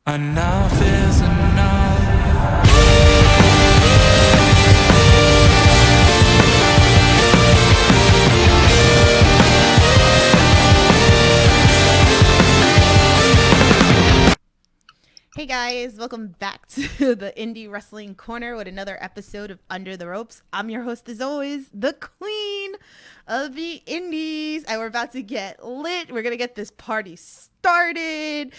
Enough is enough. Hey guys, welcome back to the Indie Wrestling Corner with another episode of Under the Ropes. I'm your host as always, the Queen of the Indies, and we're about to get lit. We're gonna get this party started.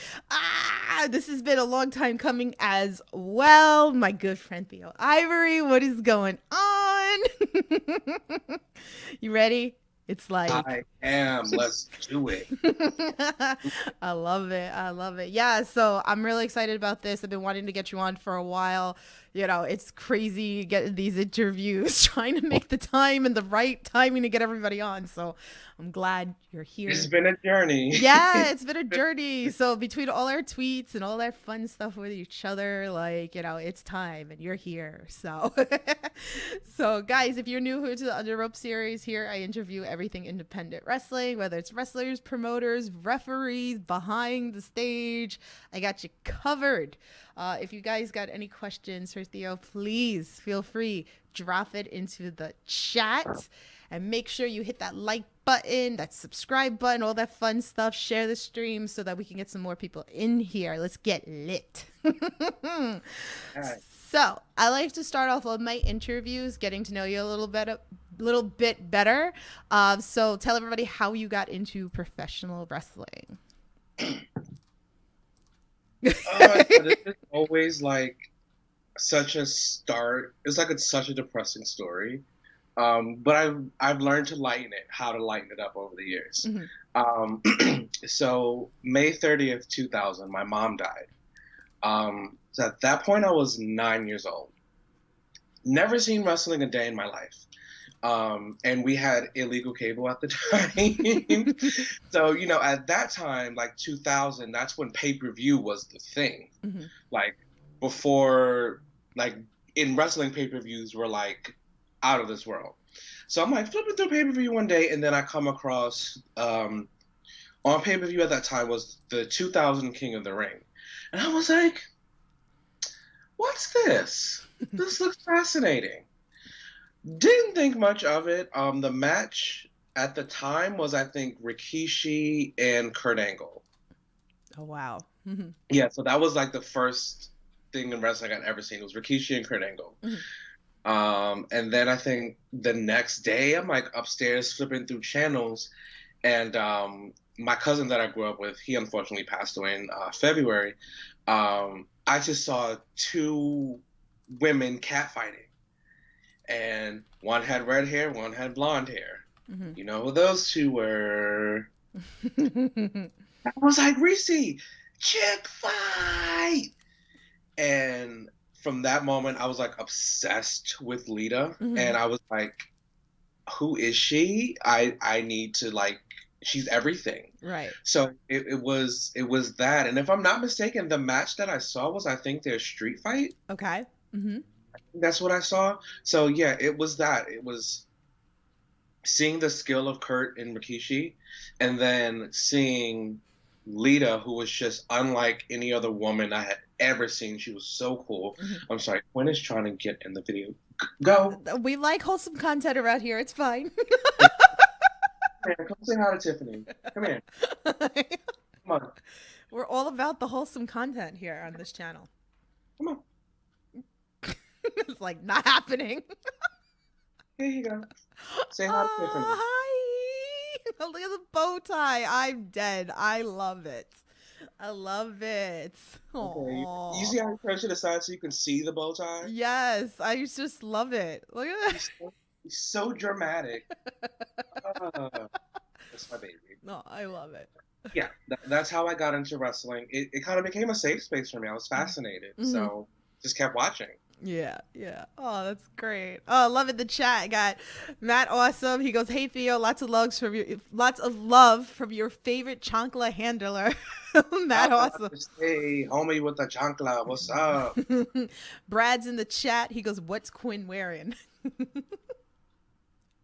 This has been a long time coming as well. My good friend Theo Ivory, what is going on? You ready? It's like I am. Let's do it. I love it. I love it. Yeah, so I'm really excited about this. I've been wanting to get you on for a while. You know, it's crazy getting these interviews, trying to make the time and the right timing to get everybody on. So I'm glad you're here. It's been a journey. Yeah, it's been a journey. So between all our tweets and all that fun stuff with each other, like, you know, it's time and you're here. So so guys, if you're new to the Under Rope series, here I interview everything independent wrestling, whether it's wrestlers, promoters, referees, behind the stage. I got you covered. If you guys got any questions for Theo, please feel free, drop it into the chat. And make sure you hit that like button, that subscribe button, all that fun stuff. Share the stream so that we can get some more people in here. Let's get lit. Right. So I like to start off with my interviews, getting to know you a little bit better. So tell everybody how you got into professional wrestling. This is always like such a start. It's such a depressing story. But I've learned to how to lighten it up over the years. So May 30th, 2000, my mom died. So at that point I was 9 years old. Never seen wrestling a day in my life. And we had illegal cable at the time. So, you know, at that time, like 2000, that's when pay-per-view was the thing. Like before, like in wrestling, pay-per-views were like out of this world. So I'm like flipping through pay-per-view one day, and then I come across on pay-per-view at that time was the 2000 King of the Ring. And I was like, what's this? This looks fascinating. Didn't think much of it. The match at the time was, I think, Rikishi and Kurt Angle. Oh, wow. Yeah, so that was like the first thing in wrestling I'd ever seen. It was Rikishi and Kurt Angle. And then I think the next day I'm like upstairs flipping through channels, and my cousin that I grew up with, he unfortunately passed away in February. I just saw two women catfighting, and one had red hair, one had blonde hair. You know who those two were? I was like, Reese, chick fight! And from that moment, I was like obsessed with Lita, and I was like, who is she? I need to, like, she's everything. Right. So it was that. And if I'm not mistaken, the match that I saw was, I think, their street fight. Okay. That's what I saw. So yeah, it was that. It was seeing the skill of Kurt and Rikishi, and then seeing Lita, who was just unlike any other woman I had ever seen. She was so cool. I'm sorry, Quinn is trying to get in the video. Go. We like wholesome content around here. It's fine. Come say hi to Tiffany. Come here. Come on. We're all about the wholesome content here on this channel. Come on. It's like not happening. Here you go. Say hi to Tiffany. Hi. Look at the bow tie. I'm dead. I love it. I love it. Okay. You see how you turn to the side so you can see the bow tie? Yes, I just love it. Look at that. He's so dramatic. That's my baby. No, I love it. Yeah, that's how I got into wrestling. It kind of became a safe space for me. I was fascinated, so just kept watching. Yeah. Oh, that's great. Oh, I love it. The chat got Matt Awesome. He goes, "Hey Theo, lots of love from your favorite chancla handler." Matt Awesome. Hey, homie with the chancla, what's up? Brad's in the chat. He goes, "What's Quinn wearing?"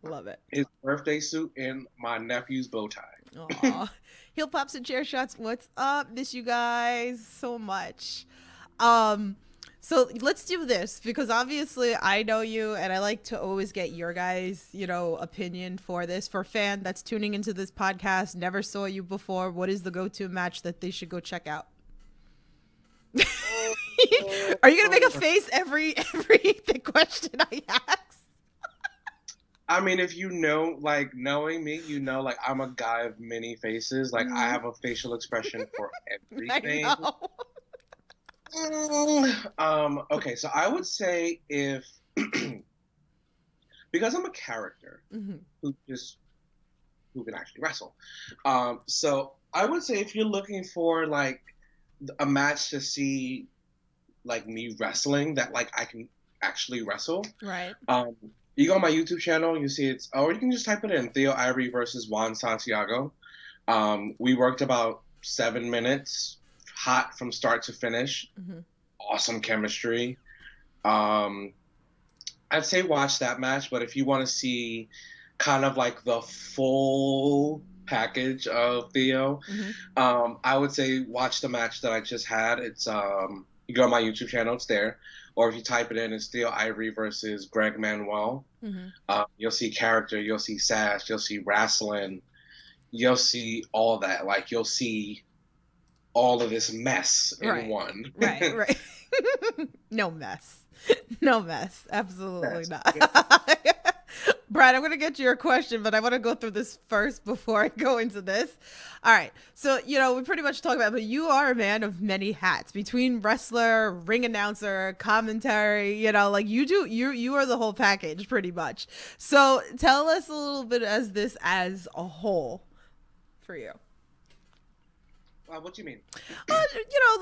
Love it. his birthday suit, and my nephew's bow tie. Aw. Heel pops and chair shots. What's up? Miss you guys so much. Um, so let's do this because obviously I know you and I like to always get your guys, opinion for this. For a fan that's tuning into this podcast, never saw you before, what is the go-to match that they should go check out? Are you gonna make a face every the question I ask? I mean, if you know, like, knowing me, like, I'm a guy of many faces. Like, I have a facial expression for everything. I know. Okay, so I would say if, because I'm a character who can actually wrestle. So I would say if you're looking for, like, a match to see, like, me wrestling that, like, I can actually wrestle. Right. You go on my YouTube channel, you see or you can just type it in, Theo Ivory versus Juan Santiago. We worked about 7 minutes, hot from start to finish. Awesome chemistry. I'd say watch that match, but if you want to see kind of like the full package of Theo, I would say watch the match that I just had. It's you go on my YouTube channel, it's there. Or if you type it in, it's Theo Ivory versus Greg Manuel. You'll see character, you'll see sass, you'll see wrestling, you'll see all that. Like, you'll see all of this mess in one. Right. No mess. Absolutely not. Yeah. Brad, I'm going to get to your question, but I want to go through this first before I go into this. All right. So, we pretty much talked about it, but you are a man of many hats between wrestler, ring announcer, commentary, like you are the whole package pretty much. So tell us a little bit as a whole for you. What do you mean?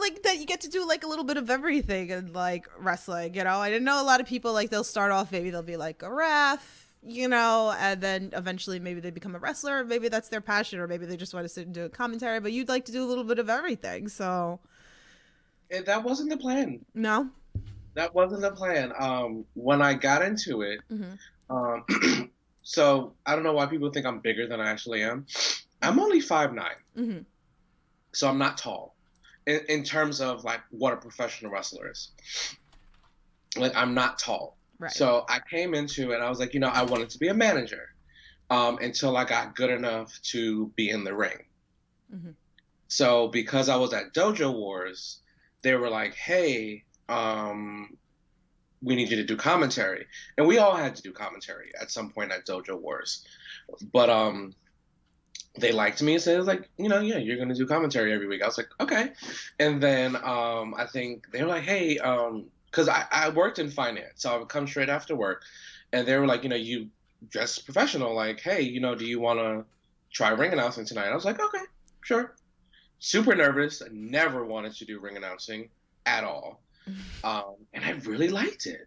Like that you get to do like a little bit of everything in like wrestling, I didn't know a lot of people like they'll start off, maybe they'll be like a ref, and then eventually maybe they become a wrestler. Maybe that's their passion, or maybe they just want to sit and do a commentary, but you'd like to do a little bit of everything. So that wasn't the plan. No? That wasn't the plan. When I got into it, so I don't know why people think I'm bigger than I actually am. I'm only 5'9". So I'm not tall in terms of like what a professional wrestler is. Like, I'm not tall. Right. So I came into it, I was like, I wanted to be a manager until I got good enough to be in the ring. So because I was at Dojo Wars, they were like, hey, we need you to do commentary. And we all had to do commentary at some point at Dojo Wars. But they liked me and said, like, yeah, you're going to do commentary every week. I was like, okay. And then I think they were like, hey, because I worked in finance, so I would come straight after work. And they were like, you dress professional. Like, hey, do you want to try ring announcing tonight? I was like, okay, sure. Super nervous. I never wanted to do ring announcing at all. And I really liked it.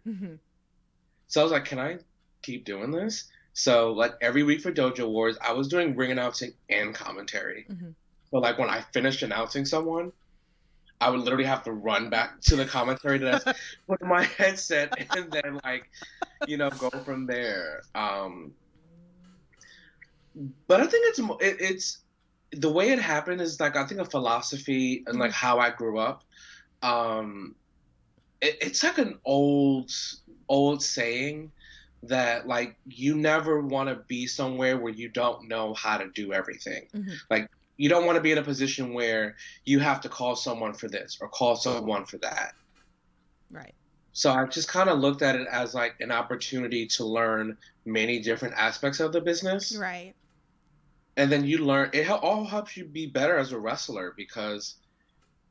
So I was like, can I keep doing this? So, like, every week for Dojo Wars, I was doing ring announcing and commentary. So, like, when I finished announcing someone, I would literally have to run back to the commentary desk, put my headset, and then, like, go from there. But I think it's the way it happened is, like, I think a philosophy and, like, how I grew up. It's like an old saying that, like, you never want to be somewhere where you don't know how to do everything. Like, you don't want to be in a position where you have to call someone for this or call someone for that. Right. So I just kind of looked at it as, like, an opportunity to learn many different aspects of the business. Right. And then you learn, it all helps you be better as a wrestler, because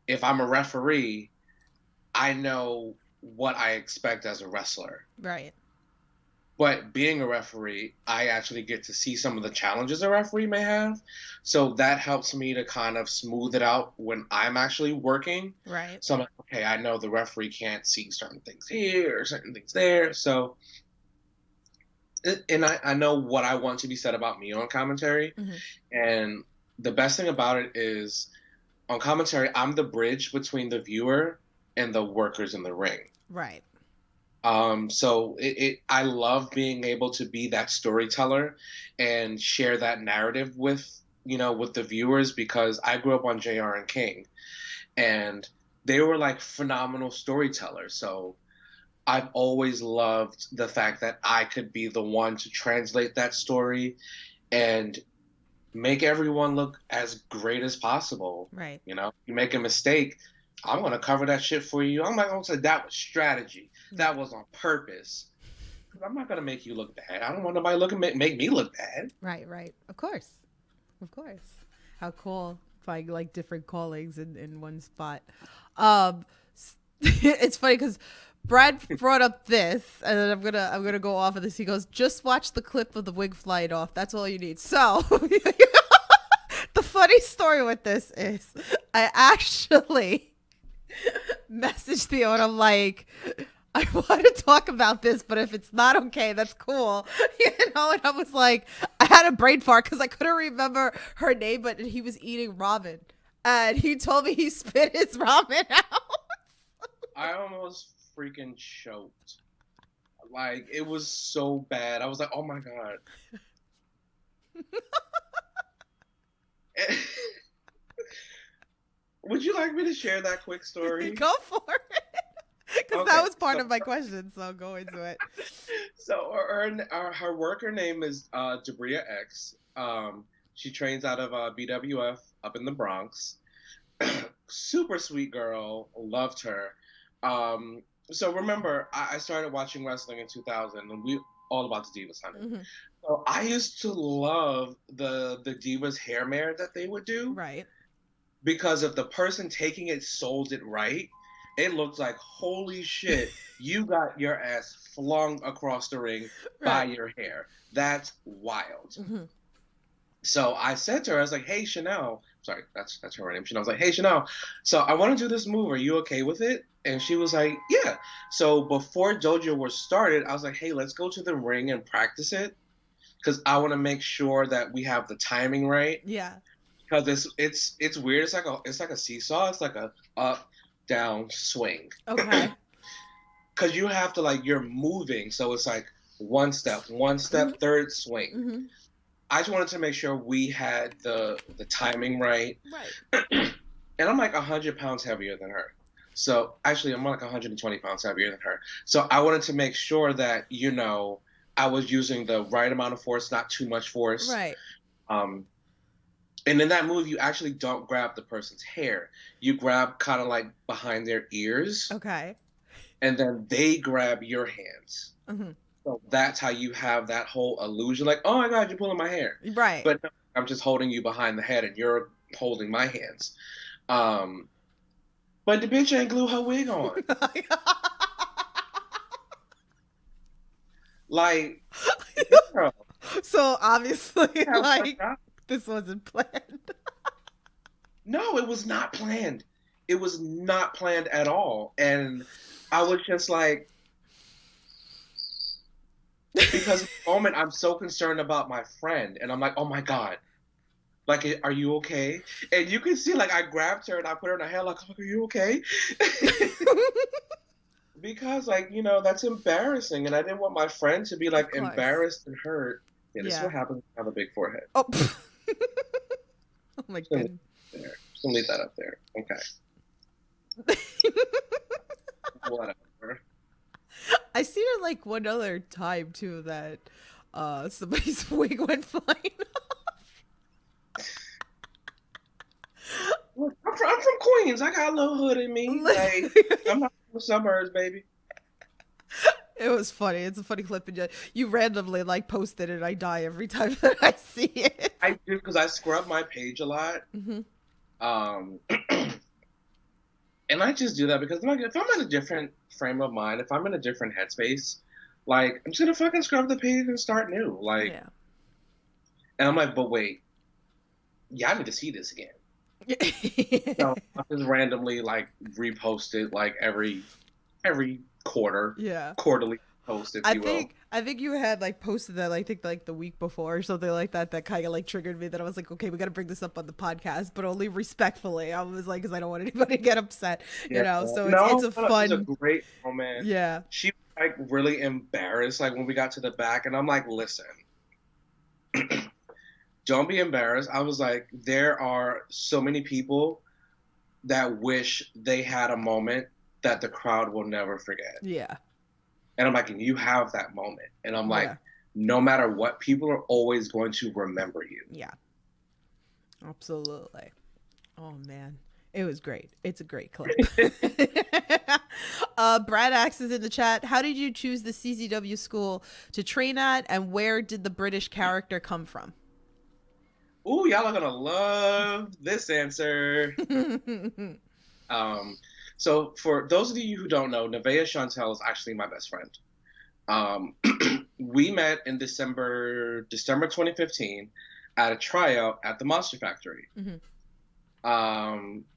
if I'm a referee, I know what I expect as a wrestler. Right. But being a referee, I actually get to see some of the challenges a referee may have. So that helps me to kind of smooth it out when I'm actually working. Right. So I'm like, okay, I know the referee can't see certain things here or certain things there. So, and I know what I want to be said about me on commentary. And the best thing about it is, on commentary, I'm the bridge between the viewer and the workers in the ring. Right. So I love being able to be that storyteller and share that narrative with, with the viewers, because I grew up on J.R. and King, and they were like phenomenal storytellers. So I've always loved the fact that I could be the one to translate that story and make everyone look as great as possible. Right. You make a mistake, I'm going to cover that shit for you. I'm not going to say that was strategy. That was on purpose. I'm not going to make you look bad. I don't want nobody make me look bad. Right. Of course. How cool. Find like different callings in one spot. It's funny because Brad brought up this, and then I'm gonna go off of this. He goes, "Just watch the clip of the wig flying off. That's all you need." So, the funny story with this is, I actually messaged Theo, and I'm like, I want to talk about this, but if it's not okay, that's cool. And I was like, I had a brain fart because I couldn't remember her name, but he was eating ramen, and he told me he spit his ramen out. I almost freaking choked. Like, it was so bad. I was like, oh my God. Would you like me to share that quick story? Go for it. Because that was part of my question, so go into it. So her worker name is Debria X. She trains out of BWF up in the Bronx. Super sweet girl. Loved her. So remember, I started watching wrestling in 2000, and we all about the Divas, honey. Mm-hmm. So I used to love the Divas hair mare that they would do. Right. Because if the person taking it sold it right, it looked like, holy shit, you got your ass flung across the ring by your hair. That's wild. Mm-hmm. So I said to her, I was like, hey, Chanel. Sorry, that's her name. Chanel. I was like, hey, Chanel. So I want to do this move. Are you okay with it? And she was like, yeah. So before Dojo was started, I was like, hey, let's go to the ring and practice it, because I want to make sure that we have the timing right. Yeah. Because it's weird. It's like a seesaw. It's like a up, down, swing. Okay. Because you have to, you're moving. So it's like one step, mm-hmm. Third swing. Mm-hmm. I just wanted to make sure we had the timing right. Right. And I'm like 100 pounds heavier than her. So actually, I'm like 120 pounds heavier than her. So I wanted to make sure that, I was using the right amount of force, not too much force. Right. And in that move, you actually don't grab the person's hair. You grab kind of like behind their ears. Okay. And then they grab your hands. Mm-hmm. So that's how you have that whole illusion. Like, oh my God, you're pulling my hair. Right. But no, I'm just holding you behind the head and you're holding my hands. But the bitch ain't glue her wig on. Like, girl. So obviously, this wasn't planned. No, it was not planned. It was not planned at all. And I was just like, because at the moment I'm so concerned about my friend, and I'm like, oh my God, like, are you okay? And you can see, I grabbed her and I put her in her hair, like, are you okay? Because, that's embarrassing, and I didn't want my friend to be, embarrassed and hurt. Yeah, this is what happens when you have a big forehead. Oh, oh my goodness. Just gonna leave that up there. Okay. Whatever. I seen it one other time too that somebody's wig went flying off. Look, I'm from Queens. I got a little hood in me. I'm not from the suburbs, baby. It was funny. It's a funny clip, and you randomly posted it. I die every time that I see it. I do, because I scrub my page a lot. Mm-hmm. And I just do that because if I'm in a different frame of mind, if I'm in a different headspace, I'm just gonna fucking scrub the page and start new. Yeah. And I'm like, but wait, I need to see this again. So I just randomly repost it every quarter. Yeah. Quarterly post, if you will. I think you had posted that I think the week before or something like that kind of triggered me, that I was like, okay, we got to bring this up on the podcast, but only respectfully. I was like, because I don't want anybody to get upset, So it's a fun. It was a great moment. Yeah. She was like really embarrassed like when we got to the back, and I'm like, listen, don't be embarrassed. I was like, there are so many people that wish they had a moment that the crowd will never forget. Yeah. And I'm like, and you have that moment. And I'm like, Yeah. no matter what, people are always going to remember you. Yeah. Absolutely. Oh man. It was great. It's a great clip. Brad Axe is in the chat. How did you choose the CZW school to train at, and where did the British character come from? Ooh, y'all are gonna love this answer. So for those of you who don't know, Nevaeh Chantel is actually my best friend. We met in December 2015 at a tryout at the Monster Factory.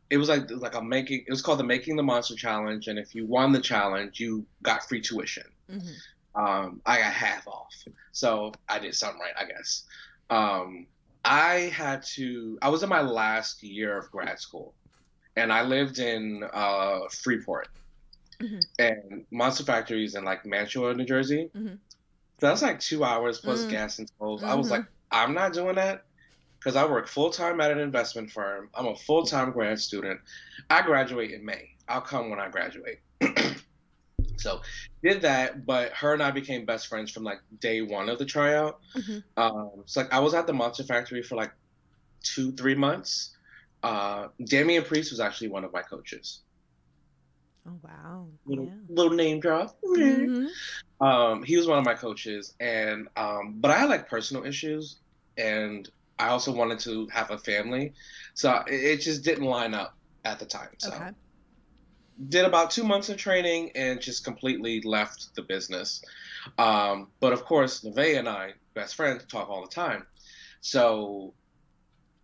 It was like it was called the Making the Monster Challenge, and if you won the challenge, you got free tuition. I got half off, so I did something right, I guess. I was in my last year of grad school, and I lived in Freeport, and Monster Factory is in like Mantua, New Jersey. So that's like 2 hours plus gas and tolls. I was like, I'm not doing that. Because I work full-time at an investment firm. I'm a full-time grad student. I graduate in May. I'll come when I graduate. So did that, but her and I became best friends from like day one of the tryout. So like I was at the Monster Factory for like 2-3 months. Damian Priest was actually one of my coaches. Oh wow. Little name drop. He was one of my coaches, and but I had like personal issues, and I also wanted to have a family, so it just didn't line up at the time. So did about 2 months of training and just completely left the business. But of course, Nevaeh and I, best friends, talk all the time. So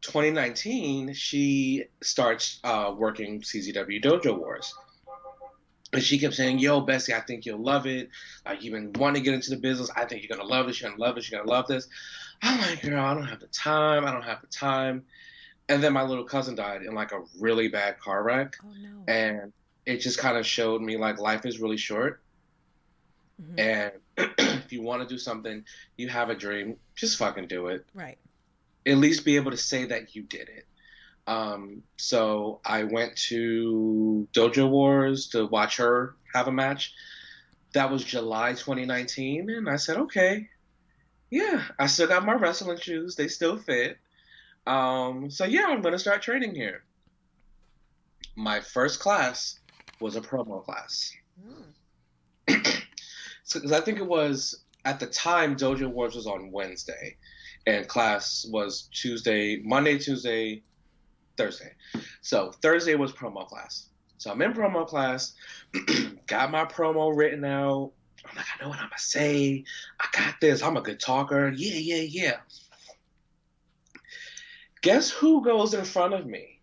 2019, she starts working CZW Dojo Wars. And she kept saying, yo, Bessie, I think you'll love it. Like, you've been wanting to get into the business. I think you're going to love this. You're going to love this. You're going to love this. I'm like, girl, I don't have the time. And then my little cousin died in like a really bad car wreck. Oh, no. And it just kind of showed me like life is really short. And if you want to do something, you have a dream, just fucking do it. Right. At least be able to say that you did it. So I went to Dojo Wars to watch her have a match. That was July 2019. And I said, okay, yeah, I still got my wrestling shoes. They still fit. So yeah, I'm going to start training here. My first class was a promo class. So, 'cause I think it was, at the time, Dojo Wars was on Wednesday. And class was Monday, Tuesday, Thursday. So Thursday was promo class. So I'm in promo class, got my promo written out. I'm like, I know what I'm going to say. I got this. I'm a good talker. Yeah. Guess who goes in front of me?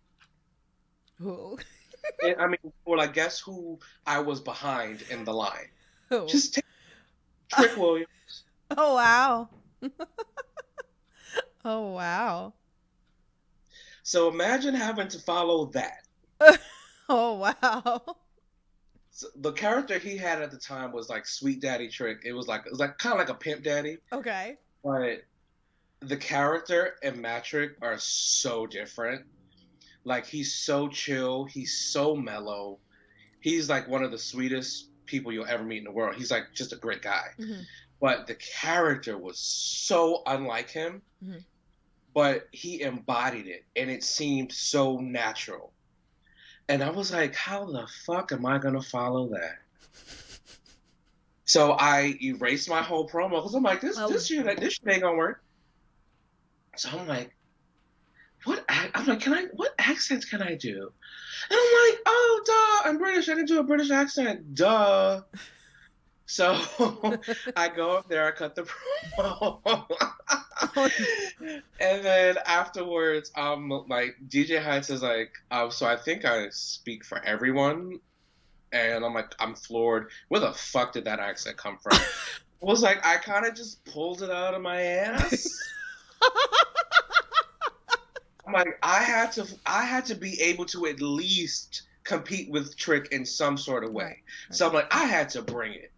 Who? I mean, or like, guess who I was behind in the line? Who? Just take Trick Williams. Oh, wow. Oh, wow. So imagine having to follow that. Oh, wow. So the character he had at the time was like Sweet Daddy Trick. It was like kind of like a pimp daddy. Okay. But the character and Matrick are so different. Like, he's so chill. He's so mellow. He's like one of the sweetest people you'll ever meet in the world. He's like just a great guy. But the character was so unlike him. But he embodied it, and it seemed so natural. And I was like, how the fuck am I going to follow that? So I erased my whole promo, because I'm like, this shit ain't going to work. So I'm like, what accents can I do? And I'm like, oh, duh, I'm British. I can do a British accent. Duh. So I go up there, I cut the promo. And then afterwards, like, DJ Heights is like, so I think I speak for everyone. And I'm like, I'm floored. Where the fuck did that accent come from? I was like, I kind of just pulled it out of my ass. I'm like, I had to be able to at least compete with Trick in some sort of way. Right. So I'm like, I had to bring it.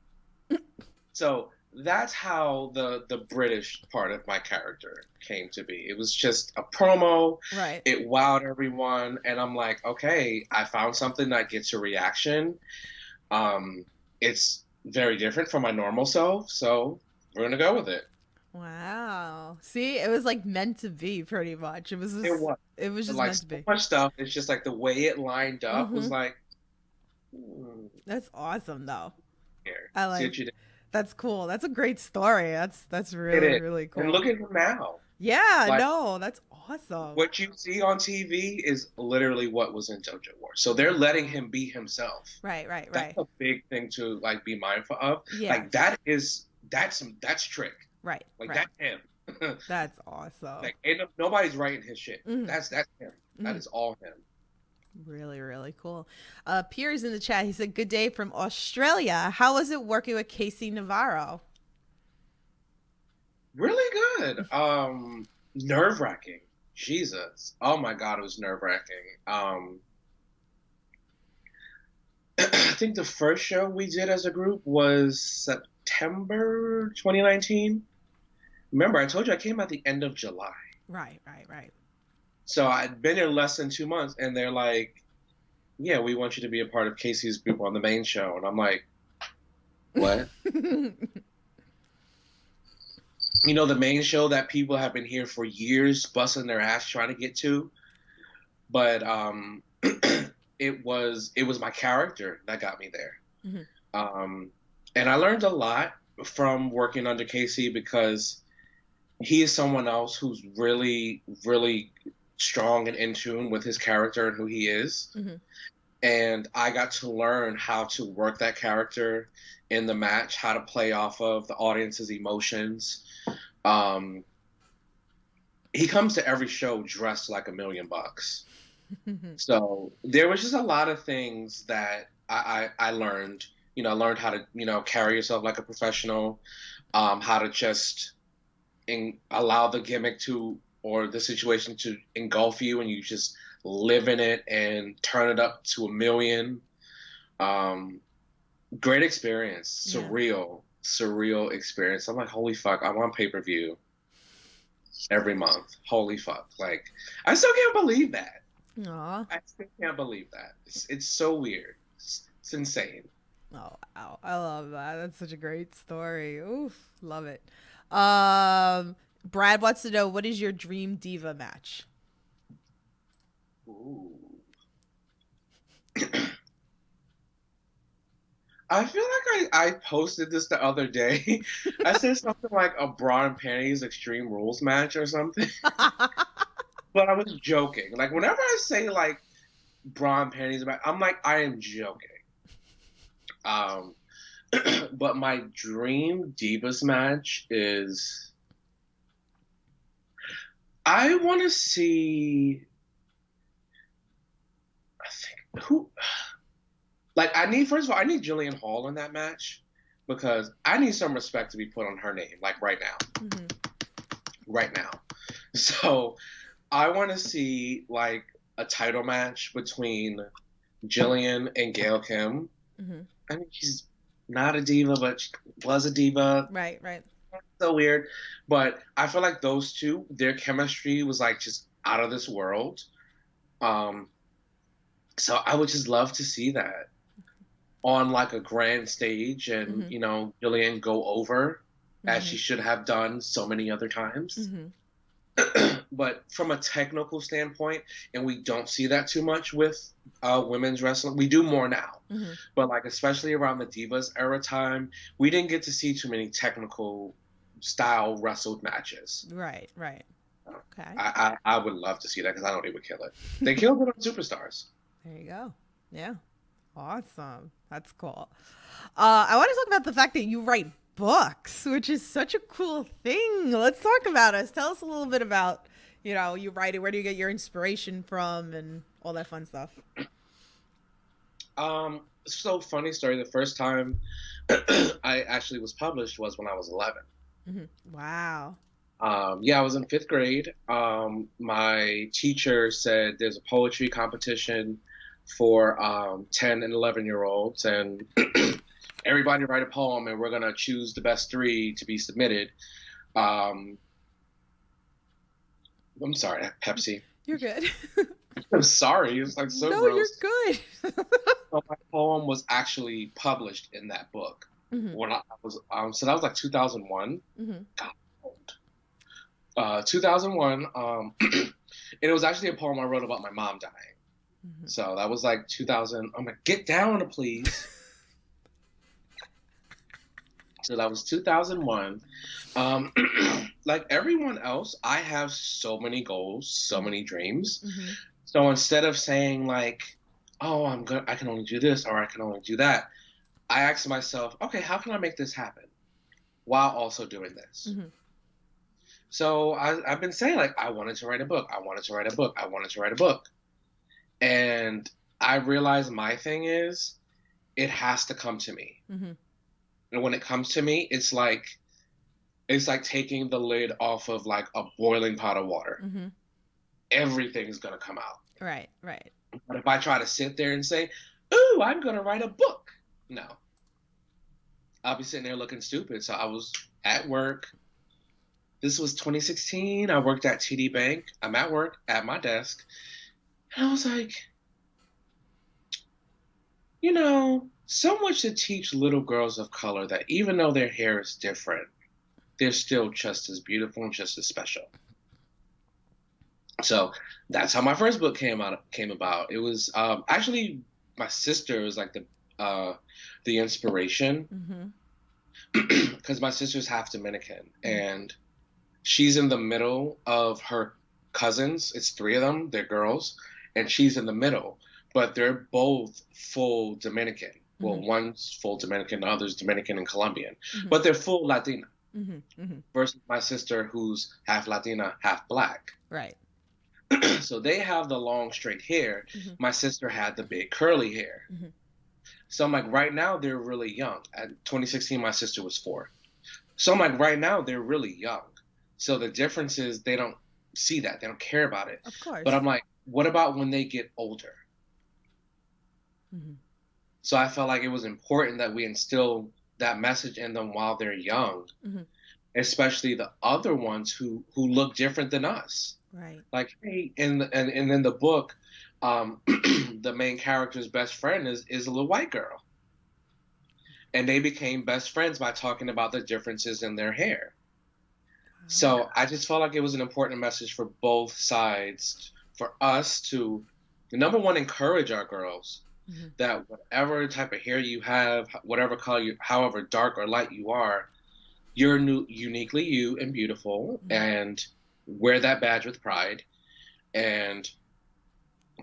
So that's how the British part of my character came to be. It was just a promo. Right. It wowed everyone, and I'm like, okay, I found something that gets a reaction. Um, it's very different from my normal self, so we're gonna go with it. Wow. See, it was like meant to be pretty much. It was It was just like meant to so be. much stuff. It's just like the way it lined up was Mhm. like, That's awesome though. here, I see like what you did. That's cool. That's a great story. That's It really is, really and cool. look at him now. Yeah, Like no, that's awesome. what you see on TV is literally what was in JoJo War. So they're letting him be himself. Right, right, That's right. a big thing to like be mindful of. Yeah. Like that's Trick. Right, Like right. that's him. That's awesome. Like ain't nobody's writing his shit. Mhm. That's him. That Mhm. is all him. Really, really cool. Piers in the chat, he said, "Good day from Australia. How was it working with Casey Navarro?" Really good. Nerve wracking. Jesus. Oh my God, it was nerve wracking. I think the first show we did as a group was September 2019. Remember, I told you I came at the end of July. Right, right, right. So I'd been here less than 2 months, and they're like, yeah, we want you to be a part of Casey's group on the main show. And I'm like, what? You know, the main show that people have been here for years busting their ass trying to get to. But it was my character that got me there. Mhm. And I learned a lot from working under Casey because he is someone else who's really, really strong and in tune with his character and who he is. Mhm. And I got to learn how to work that character in the match, how to play off of the audience's emotions. He comes to every show dressed like $1,000,000. So there was just a lot of things that I learned. You know, I learned how to, you know, carry yourself like a professional, how to just allow the gimmick to or the situation to engulf you and you just live in it and turn it up to 1,000,000. Great experience. Yeah. Surreal experience. I'm like, holy fuck, I'm on pay-per-view every month. Holy fuck. Like, I still can't believe that. Aw. I still can't believe that. It's so weird. It's insane. Oh, wow. I love that. That's such a great story. Oof, love it. Brad wants to know, what is your dream diva match? Ooh. I feel like I posted this the other day. I said something like a bra and panties Extreme Rules match or something. But I was joking. Like, whenever I say, like, bra and panties, I'm like, I am joking. But my dream Divas match is... I want to see... I think... Who... Like, first of all, I need Jillian Hall in that match because I need some respect to be put on her name, like, right now. Mhm. Right now. So, I want to see, like, a title match between Jillian and Gail Kim. Mhm. I mean, she's not a diva, but she was a diva. Right, right. So weird. But I feel like those two, their chemistry was, like, just out of this world. So I would just love to see that on, like, a grand stage and, Mhm. you know, Jillian go over as Mhm. she should have done so many other times. Mhm. But from a technical standpoint, and we don't see that too much with women's wrestling. We do more now. Mhm. But, like, especially around the Divas era time, we didn't get to see too many technical style wrestled matches. Right, right. Okay. I would love to see that because I know they would kill it. They killed it on Superstars. There you go. Yeah. Awesome. That's cool. I want to talk about the fact that you write books, which is such a cool thing. Let's talk about it. Tell us a little bit about, you know, you writing, where do you get your inspiration from and all that fun stuff? So funny story. The first time I actually was published was when I was 11. Mm-hmm. Wow. Yeah, I was in 5th grade. My teacher said there's a poetry competition for 10 and 11-year-olds, and everybody write a poem, and we're gonna choose the best 3 to be submitted. I'm sorry, Pepsi. You're good. I'm sorry. It's like so No, gross. you're good. So my poem was actually published in that book Mhm. when I was so that was like 2001. Mhm. God, old. 2001. And it was actually a poem I wrote about my mom dying. Mhm. So that was like 2000. I'm like, get down, please. So that was 2001. Like everyone else, I have so many goals, so many dreams. Mhm. So instead of saying like, oh, I can only do this or I can only do that, I asked myself, okay, how can I make this happen while also doing this? Mhm. So I've been saying like, I wanted to write a book. I wanted to write a book. I wanted to write a book. And I realized my thing is, it has to come to me. Mhm. And when it comes to me, it's like taking the lid off of like a boiling pot of water. Mhm. Everything's gonna come out. Right. Right. But if I try to sit there and say, "Ooh, I'm gonna write a book," no, I'll be sitting there looking stupid. So I was at work. This was 2016. I worked at TD Bank. I'm at work at my desk, and I was like, so much to teach little girls of color that even though their hair is different, they're still just as beautiful and just as special. So that's how my first book came about. It was actually my sister was like the inspiration, because my sister's half Dominican, and she's in the middle of her cousins. It's 3 of them. They're girls, and she's in the middle, but they're both full Dominican. Well, one's full Dominican, the other's Dominican and Colombian, but they're full Latina. Versus my sister, who's half Latina, half Black. Right. So they have the long straight hair. My sister had the big curly hair. So I'm like, right now they're really young. At 2016, my sister was 4. So I'm like, right now they're really young. So the difference is they don't see that. They don't care about it. Of course. But I'm like, what about when they get older? So I felt like it was important that we instill that message in them while they're young, especially the other ones who look different than us. Right. Like, hey, and in the book, the main character's best friend is a little white girl. And they became best friends by talking about the differences in their hair. So I just felt like it was an important message for both sides, for us to, number one, encourage our girls that whatever type of hair you have, whatever color you, however dark or light you are, you're uniquely you and beautiful, and wear that badge with pride. And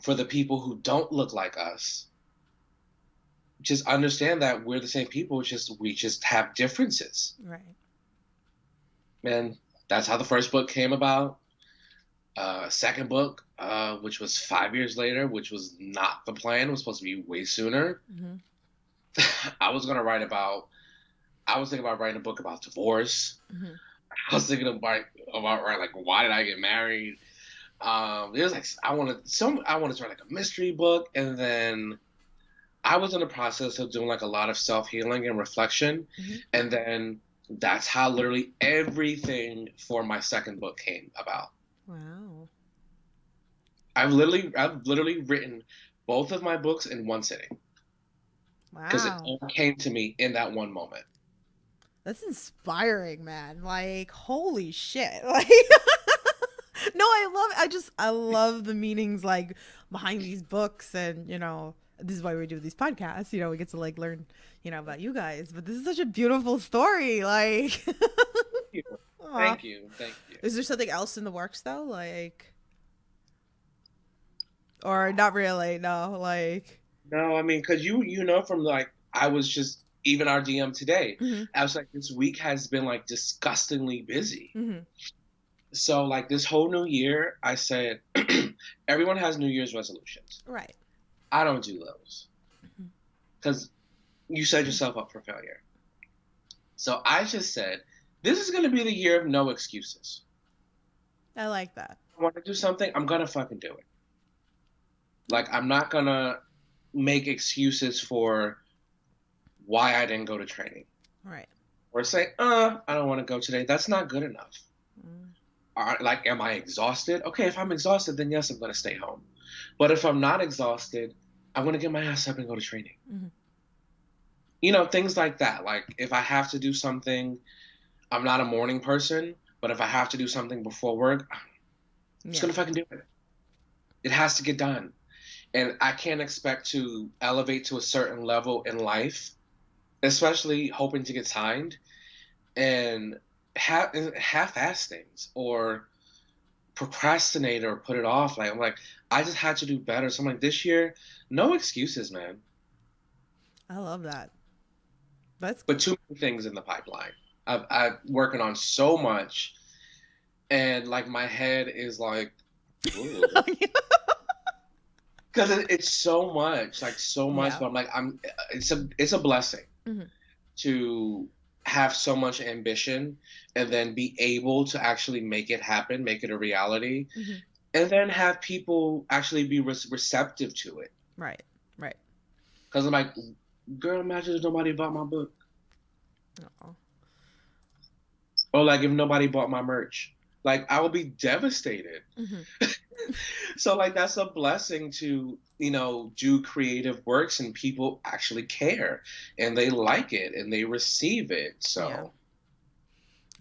for the people who don't look like us, just understand that we're the same people, we just have differences. Right. And that's how the first book came about. Second book, which was 5 years later, which was not the plan, was supposed to be way sooner. I was thinking about writing a book about divorce. I was thinking about like, why did I get married? It was like I wanted to write like a mystery book, and then I was in the process of doing like a lot of self-healing and reflection, and then that's how literally everything for my second book came about. Wow. I've literally written both of my books in one sitting. Wow. Because it all came to me in that one moment. That's inspiring, man. Like, holy shit. Like, no, I love the meanings, like, behind these books. And, this is why we do these podcasts. We get to, like, learn, about you guys. But this is such a beautiful story. Like, Thank you. Is there something else in the works, though? Like, or not really? No, like. No, I mean, because you know from, like, I was just, even our DM today, I was like, this week has been, like, disgustingly busy. So, like, this whole new year, I said, everyone has New Year's resolutions. Right. I don't do those. Because you set yourself up for failure. So I just said, this is going to be the year of no excuses. I like that. I want to do something, I'm going to fucking do it. Like, I'm not going to make excuses for why I didn't go to training. Right. Or say, I don't want to go today. That's not good enough. Mm. Like, am I exhausted? Okay, if I'm exhausted, then yes, I'm going to stay home. But if I'm not exhausted, I'm going to get my ass up and go to training. Mm-hmm. You know, things like that. Like, if I have to do something, I'm not a morning person, but if I have to do something before work, I'm just going to fucking do it. It has to get done. And I can't expect to elevate to a certain level in life, especially hoping to get signed, and half-ass things or procrastinate or put it off. Like, I'm like, I just had to do better. So I'm like, this year, no excuses, man. I love that. That's But too many things in the pipeline. I'm working on so much, and like my head is like, ooh. Because it's so much, like so much. Yeah. But I'm like, it's a blessing to have so much ambition and then be able to actually make it happen, make it a reality, and then have people actually be receptive to it. Right. Because I'm like, girl, imagine if nobody bought my book. Uh-oh. Or like if nobody bought my merch. Like, I would be devastated. So like that's a blessing to, you know, do creative works and people actually care and they like it and they receive it. So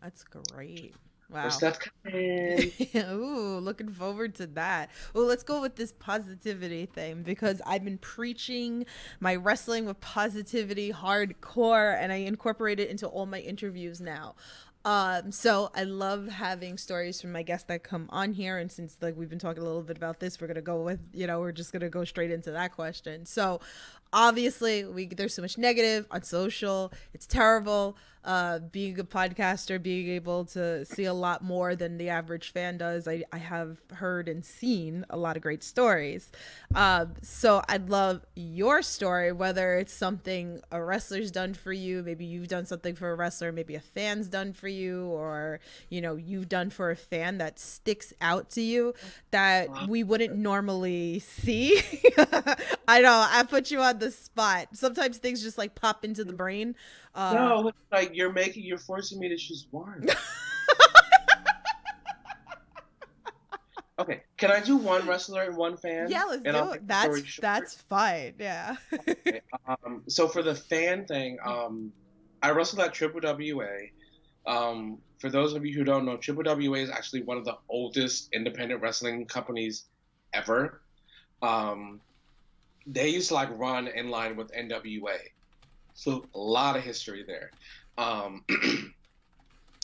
that's great. Wow. There's stuff coming. Ooh, looking forward to that. Well, let's go with this positivity thing because I've been preaching my wrestling with positivity hardcore and I incorporate it into all my interviews now. So I love having stories from my guests that come on here. And since like we've been talking a little bit about this, we're going to go with, you know, we're just going to go straight into that question. So obviously there's so much negative on social. It's terrible. Being a podcaster, being able to see a lot more than the average fan does. I have heard and seen a lot of great stories. So I'd love your story, whether it's something a wrestler's done for you, maybe you've done something for a wrestler, maybe a fan's done for you, or, you know, you've done for a fan that sticks out to you that we wouldn't normally see. I know, I put you on the spot. Sometimes things just like pop into the brain. No, like you're forcing me to choose one. Okay, can I do one wrestler and one fan? Yeah, let's do it. That's fine. Yeah. Okay. So for the fan thing, I wrestled at Triple WA. For those of you who don't know, Triple WA is actually one of the oldest independent wrestling companies ever. They used to like run in line with NWA. So a lot of history there.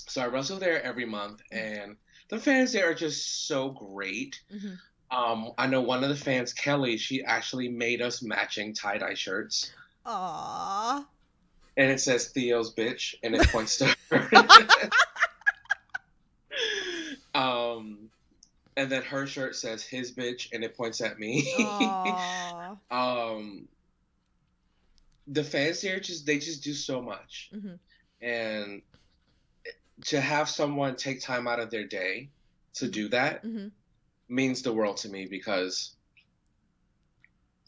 So I wrestle there every month, and the fans there are just so great. I know one of the fans, Kelly, she actually made us matching tie-dye shirts. Aww. And it says Theo's bitch, and it points to her. And then her shirt says his bitch, and it points at me. The fans here they just do so much, and to have someone take time out of their day to do that means the world to me, because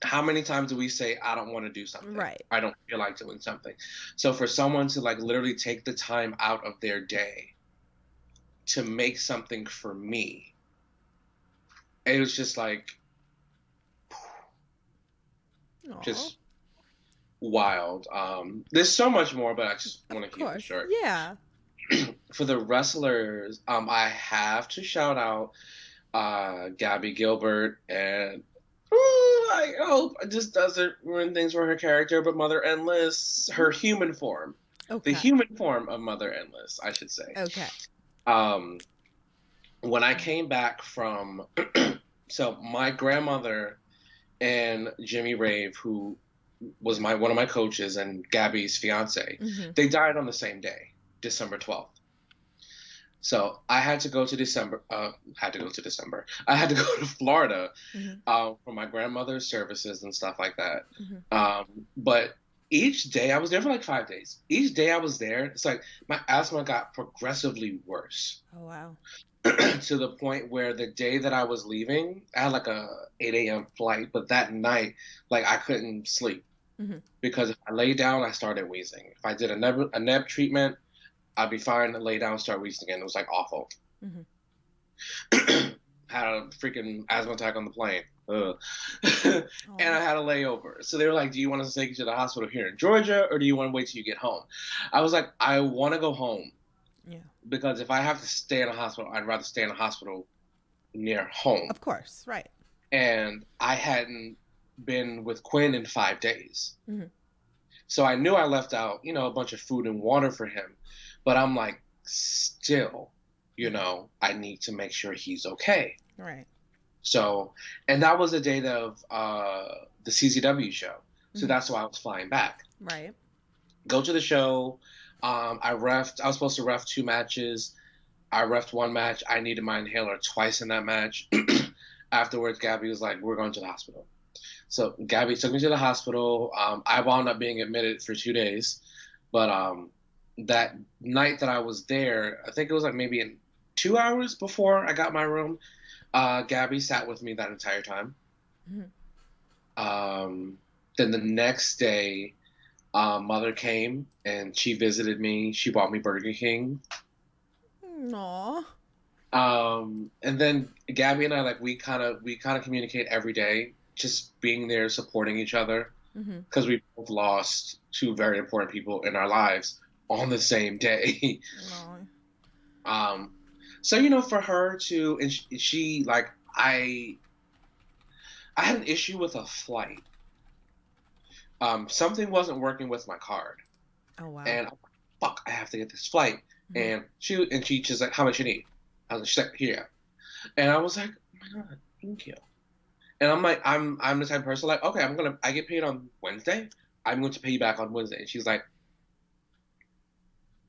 how many times do we say I don't want to do something, right? I don't feel like doing something. So for someone to like literally take the time out of their day to make something for me, it was just like just wild. There's so much more, but I just want to keep it short. Yeah. For the wrestlers, I have to shout out Gabby Gilbert, and I hope it just doesn't ruin things for her character, but Mother Endless, her human form. The human form of Mother Endless, I should say. When I came back from so my grandmother and Jimmy Rave, who was one of my coaches and Gabby's fiance, they died on the same day, December 12th. So I had to go to I had to go to Florida for my grandmother's services and stuff like that. But each day, I was there for like 5 days. Each day I was there, it's like my asthma got progressively worse. Oh, wow. To the point where the day that I was leaving, I had like a 8 a.m. flight, but that night, like I couldn't sleep. Mhm. because if I lay down, I started wheezing. If I did a neb treatment, I'd be fine. And lay down, start wheezing again. It was like awful. Mhm. Had a freaking asthma attack on the plane. Ugh. And I had a layover. So they were like, do you want us to take you to the hospital here in Georgia, or do you want to wait till you get home? I was like, I want to go home. Yeah. Because if I have to stay in a hospital, I'd rather stay in a hospital near home. Of course, right. And I hadn't been with Quinn in 5 days. Mhm. So I knew I left out, a bunch of food and water for him. But I'm like, still, I need to make sure he's okay. Right. So, and that was the date of the CZW show. So Mhm. that's why I was flying back. Right. Go to the show. I was supposed to ref 2 matches. I refed 1 match. I needed my inhaler twice in that match. Afterwards, Gabby was like, we're going to the hospital. So Gabby took me to the hospital. I wound up being admitted for 2 days. But that night that I was there, I think it was like maybe in 2 hours before I got my room, Gabby sat with me that entire time. Mhm. Then the next day, Mother came and she visited me. She bought me Burger King. Aw. And then Gabby and I, we kind of communicate every day, just being there, supporting each other, Mhm. because we both lost 2 very important people in our lives on the same day. Aw. So for her to, and she like, I had an issue with a flight. Something wasn't working with my card, Oh wow. and I'm like, fuck, I have to get this flight. Mhm. And she just like, how much you need? I was like, she's like, here. And I was like, oh my God, thank you. And I'm like, I'm the type of person like, okay, I get paid on Wednesday. I'm going to pay you back on Wednesday. And she's like,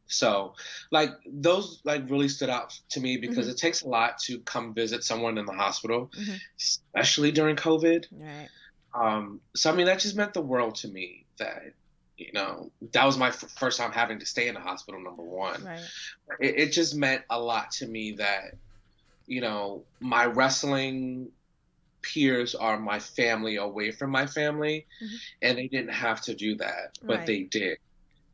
so like those like really stood out to me because Mhm. it takes a lot to come visit someone in the hospital, Mhm. especially during COVID. Right. So I mean, that just meant the world to me that, that was my first time having to stay in the hospital, number one. Right. It just meant a lot to me that, my wrestling peers are my family away from my family, Mhm. and they didn't have to do that, but Right. they did.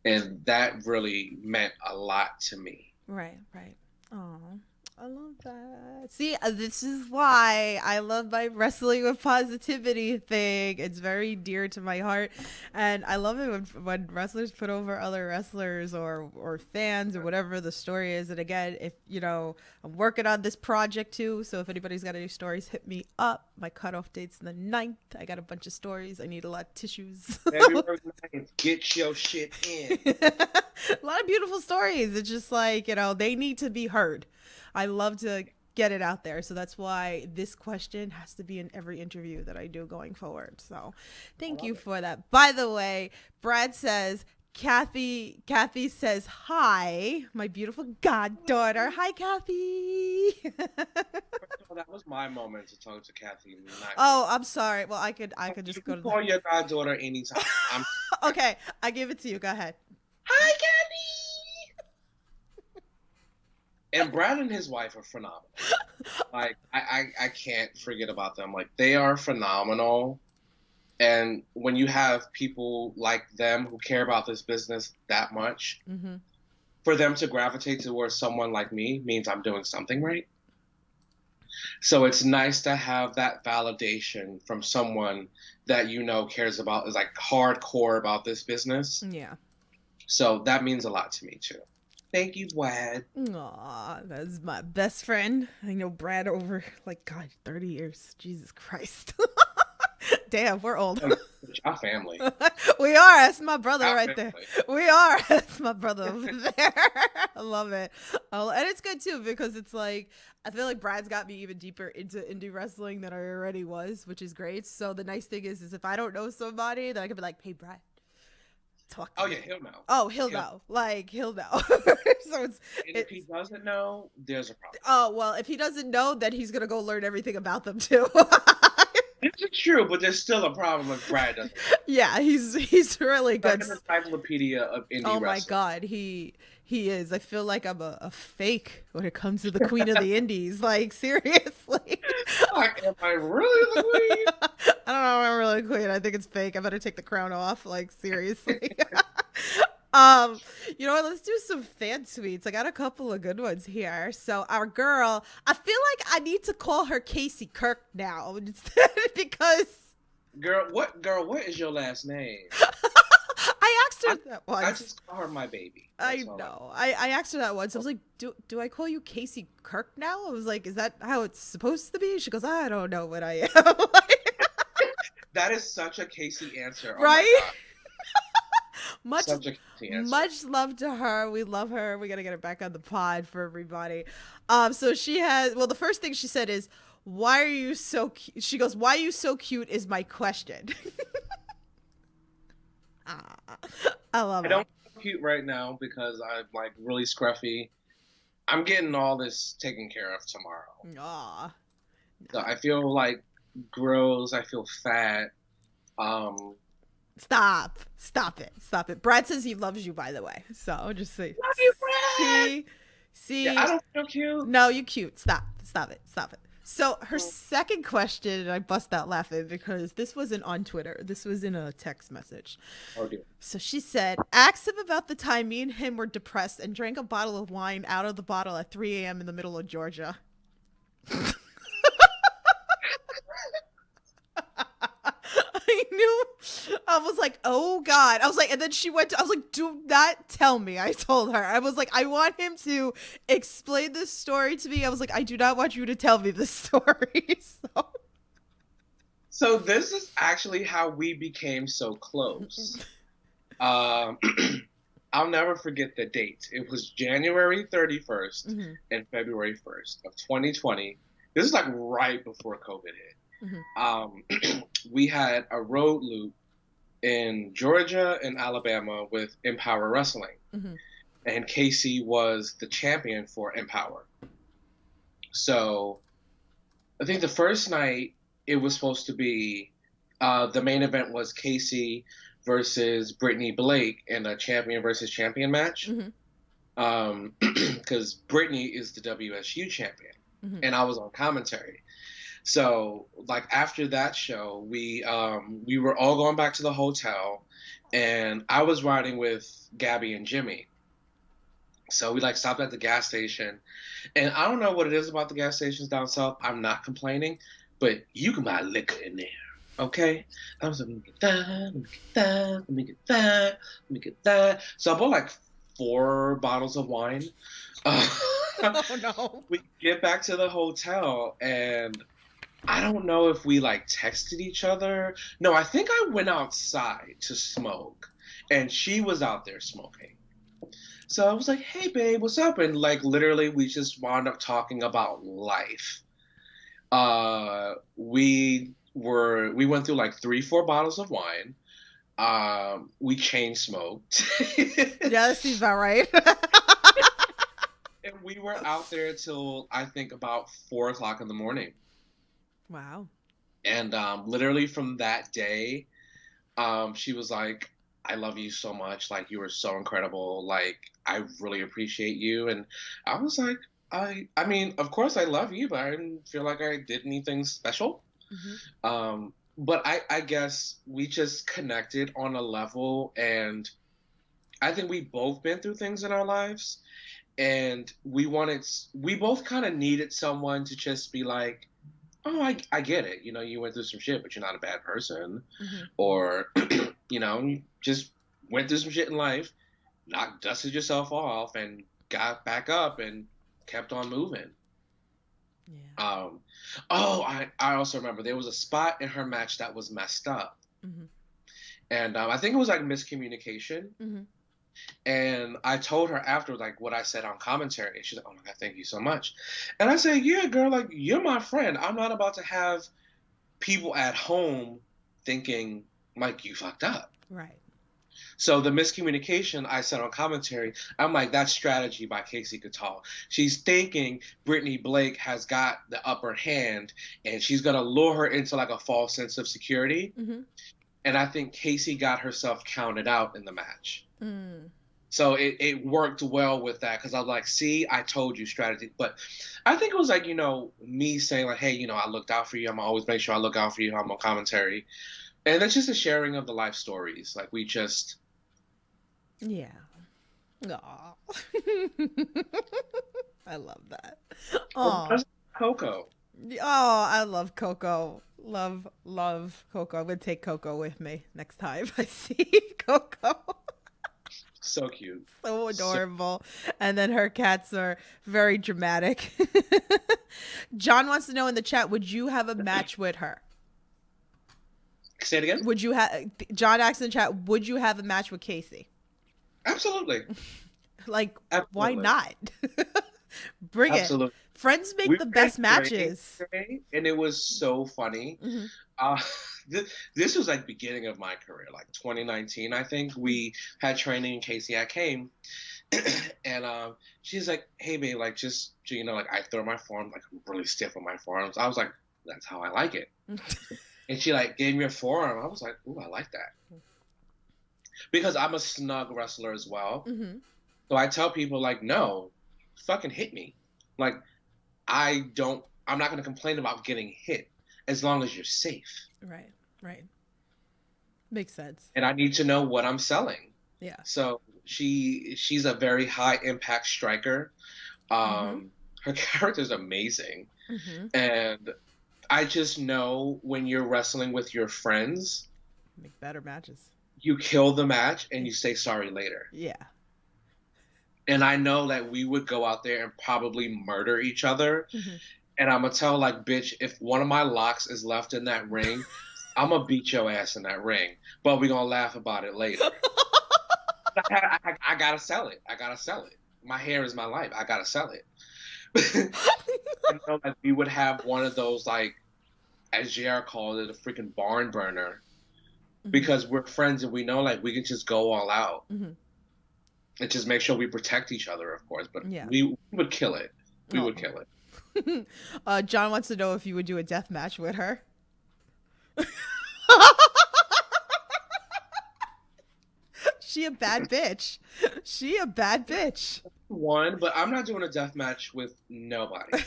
And that really meant a lot to me. Right. Right. Oh, I love that. See, this is why I love my wrestling with positivity thing. It's very dear to my heart, and I love it when wrestlers put over other wrestlers or fans or whatever the story is. And again, if I'm working on this project too, so if anybody's got any stories, hit me up. My cutoff date's the 9th. I got a bunch of stories. I need a lot of tissues. February 9th, get your shit in. A lot of beautiful stories. It's just like, they need to be heard. I love to get it out there. So that's why this question has to be in every interview that I do going forward. So thank you for that. By the way, Brad says, Kathy says, hi, my beautiful goddaughter. Hi, Kathy. So that was my moment to talk to Kathy. Oh, I'm sorry. Well, I could just You go can to call your goddaughter anytime. Okay, I give it to you. Go ahead. Hi, Kathy. And Brad and his wife are phenomenal. Like, I can't forget about them. Like, they are phenomenal. And when you have people like them who care about this business that much, Mm-hmm. for them to gravitate towards someone like me means I'm doing something right. So it's nice to have that validation from someone that cares about, is like hardcore about this business. Yeah. So that means a lot to me too. Thank you, Brad. Aw, that's my best friend. I know Brad over 30 years. Jesus Christ. Damn, we're old. Our family. We are. That's my brother Our right family. there. We are. That's my brother over there. I love it. And it's good too because it's like, I feel like Brad's got me even deeper into indie wrestling than I already was, which is great. So the nice thing is if I don't know somebody, then I can be like, hey, Brad, talk to me. Yeah, he'll know. Oh, he'll know. He'll know. So And if he doesn't know, there's a problem. oh, well, if he doesn't know, then he's going to go learn everything about them too. This is true, but there's still a problem if Brad doesn't. Yeah, he's really Like good. an encyclopedia of indie Oh my wrestling. God, he is. I feel like I'm a fake when it comes to the Queen of the Indies. Like seriously. Like, am I really the queen? I don't know if I'm really queen. I think it's fake. I better take the crown off. Like seriously. You know what? Let's do some fan tweets. I got a couple of good ones here. So our girl, I feel like I need to call her Casey Kirk now because Girl, what is your last name? I asked her that once. I just call her my baby. I That's all. know. I asked her that once. I was like, do I call you Casey Kirk now? I was like, is that how it's supposed to be? She goes, I don't know what I am. That is such a Casey answer. Oh Right? my God. Much, Such a Casey answer. much love to her. We love her. We got to get her back on the pod for everybody. So she has, well, the first thing she said is, why are you so cute? She goes, why are you so cute is my question. I love I it. don't feel cute right now because I'm like really scruffy. I'm getting all this taken care of tomorrow. Aw. So I feel like gross. I feel fat. Stop it. Brad says he loves you, by the way, so just say Love you, Brad. see Yeah, I don't feel cute. no, you cute. Stop it. So her second question, and I bust out laughing because this wasn't on Twitter, this was in a text message. Oh dear. So she said, ask him about the time me and him were depressed and drank a bottle of wine out of the bottle at 3 a.m. in the middle of Georgia. I knew. I was like, oh God. I was like, and then she went to, I was like, do not tell me. I told her. I was like, I want him to explain this story to me. I was like, I do not want you to tell me this story. So this is actually how we became so close. I'll never forget the date. It was January 31st and February 1st of 2020. This is like right before COVID hit. We had a road loop in Georgia and Alabama with Empower Wrestling. And Casey was the champion for Empower. So I think the first night it was supposed to be, the main event was Casey versus Brittany Blake in a champion versus champion match. Because Brittany is the WSU champion. And I was on commentary. So, like, after that show, we were all going back to the hotel, and I was riding with Gabby and Jimmy. So we, like, stopped at the gas station, and I don't know what it is about the gas stations down south. I'm not complaining, but you can buy liquor in there, okay? I was like, let me get that, let me get that, let me get that, let me get that. So I bought, like, 4 bottles of wine. Oh, no. We get back to the hotel, and I don't know if we like texted each other. No, I think I went outside to smoke and she was out there smoking. So I was like, hey babe, what's up? And like literally we just wound up talking about life. We went through like 3-4 bottles of wine. We chain smoked. Yeah, that seems about right. And we were out there till I think about 4 o'clock in the morning. Wow. And literally from that day, she was like, I love you so much. Like, you were so incredible. Like, I really appreciate you. And I was like, I mean, of course I love you, but I didn't feel like I did anything special. But I guess we just connected on a level. And I think we both been through things in our lives. And we both kind of needed someone to just be like, oh, I get it. You know, you went through some shit, but you're not a bad person. Or, you know, you just went through some shit in life, dusted yourself off, and got back up and kept on moving. Yeah. I also remember there was a spot in her match that was messed up. And I think it was like miscommunication. And I told her after, like, what I said on commentary. And she's like, oh my God, thank you so much. And I said, yeah, girl, like, you're my friend. I'm not about to have people at home thinking, like, you fucked up. Right. So the miscommunication I said on commentary, I'm like, that's strategy by Casey Navarro. She's thinking Brittany Blake has got the upper hand and she's going to lure her into like a false sense of security. Mm-hmm. And I think Casey got herself counted out in the match. Mm. So it worked well with that because I was like, see, I told you strategy. But I think it was like, me saying like, hey, I looked out for you. I'm always make sure I look out for you. I'm on commentary. And that's just a sharing of the life stories. Like we just... Yeah. Aw. I love that. Oh, Coco. I love Coco. Love Coco. I'm gonna take Coco with me next time I see Coco. So cute. So adorable. And then her cats are very dramatic. John wants to know in the chat, would you have a match with her? Say it again? Would you have... John asks in the chat, would you have a match with Casey? Absolutely. Like, Absolutely. why not? Bring Absolutely. it. Friends make We the best went matches. training, and it was so funny. Mm-hmm. This was like beginning of my career, like 2019, I think. We had training, Casey I came, and she's like, hey, babe, like, just, like, I throw my forearms, like, I'm really stiff with my forearms. I was like, that's how I like it. And she, like, gave me a forearm. I was like, ooh, I like that. Because I'm a snug wrestler as well. Mm-hmm. So I tell people, like, no, fucking hit me. Like, I'm not going to complain about getting hit as long as you're safe. Right. Makes sense. And I need to know what I'm selling. Yeah. So she's a very high impact striker. Her character's amazing. Mm-hmm. And I just know when you're wrestling with your friends, Make better matches. you kill the match and you say sorry later. Yeah. And I know that we would go out there and probably murder each other. Mm-hmm. And I'm going to tell, like, bitch, if one of my locks is left in that ring, I'm going to beat your ass in that ring. But we're going to laugh about it later. I got to sell it. My hair is my life. I got to sell it. I know that we would have one of those, like, as JR called it, a freaking barn burner. Mm-hmm. Because we're friends and we know, like, we can just go all out. Mm-hmm. And just make sure we protect each other, of course. But yeah. we would kill it. We would kill it. John wants to know if you would do a death match with her. She a bad bitch. One, but I'm not doing a death match with nobody.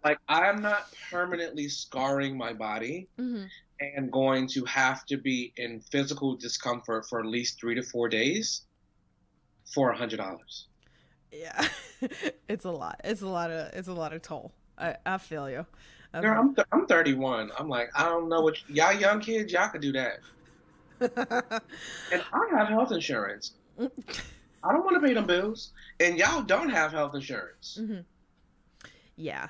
Like, I'm not permanently scarring my body and going to have to be in physical discomfort for at least 3 to 4 days for $100. Yeah. It's a lot of toll. I feel you. Girl, I'm 31. I'm like, I don't know what y'all young kids, y'all could do that. And I have health insurance. I don't want to pay them bills. And y'all don't have health insurance. Mm-hmm. Yeah.